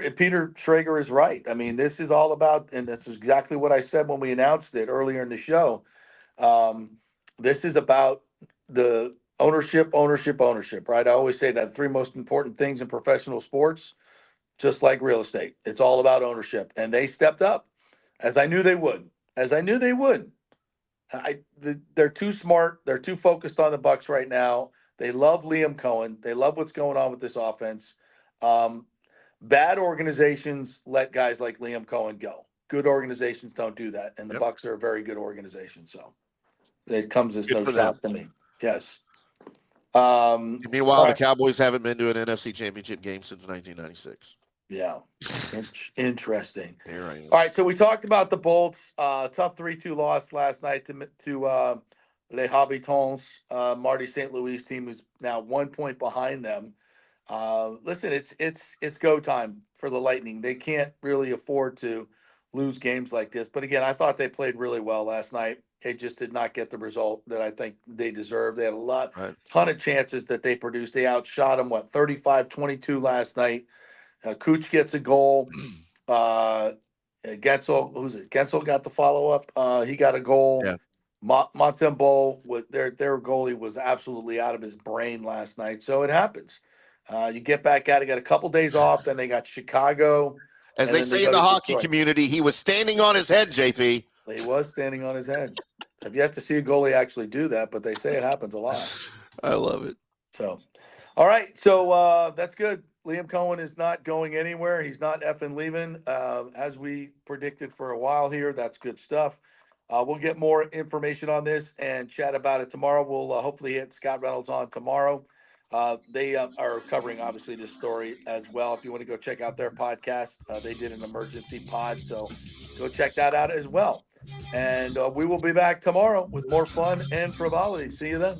Schrager is right. I mean, this is all about, and that's exactly what I said when we announced it earlier in the show. This is about the ownership, right? I always say that 3 most important things in professional sports, just like real estate. It's all about ownership, and they stepped up, as I knew they would. They're too smart. They're too focused on the Bucs right now. They love Liam Coen. They love what's going on with this offense. Bad organizations let guys like Liam Coen go. Good organizations don't do that, and the Bucs are a very good organization. So it comes as no shock to me. Yes. Meanwhile, the Cowboys haven't been to an NFC Championship game since 1996. Yeah. Interesting. Here I am. All right, so we talked about the Bolts. Tough 3-2 loss last night to Les Habitants, Marty St. Louis team, who's now 1 point behind them. Listen, it's go time for the Lightning. They can't really afford to lose games like this. But again, I thought they played really well last night. They just did not get the result that I think they deserved. They had a ton of chances that they produced. They outshot them, 35-22 last night. Cooch gets a goal. Gensel got the follow up. He got a goal. Yeah. Montembeau, with their goalie, was absolutely out of his brain last night. So it happens. You get back at it. Got a couple days off. Then they got Chicago. As they say in the hockey community, he was standing on his head, JP. He was standing on his head. I've yet to see a goalie actually do that, but they say it happens a lot. I love it. So, all right. So that's good. Liam Coen is not going anywhere. He's not effing leaving, as we predicted for a while here. That's good stuff. We'll get more information on this and chat about it tomorrow. We'll hopefully hit Scott Reynolds on tomorrow. They are covering, obviously, this story as well. If you want to go check out their podcast, they did an emergency pod, so go check that out as well. And we will be back tomorrow with more fun and frivolity. See you then.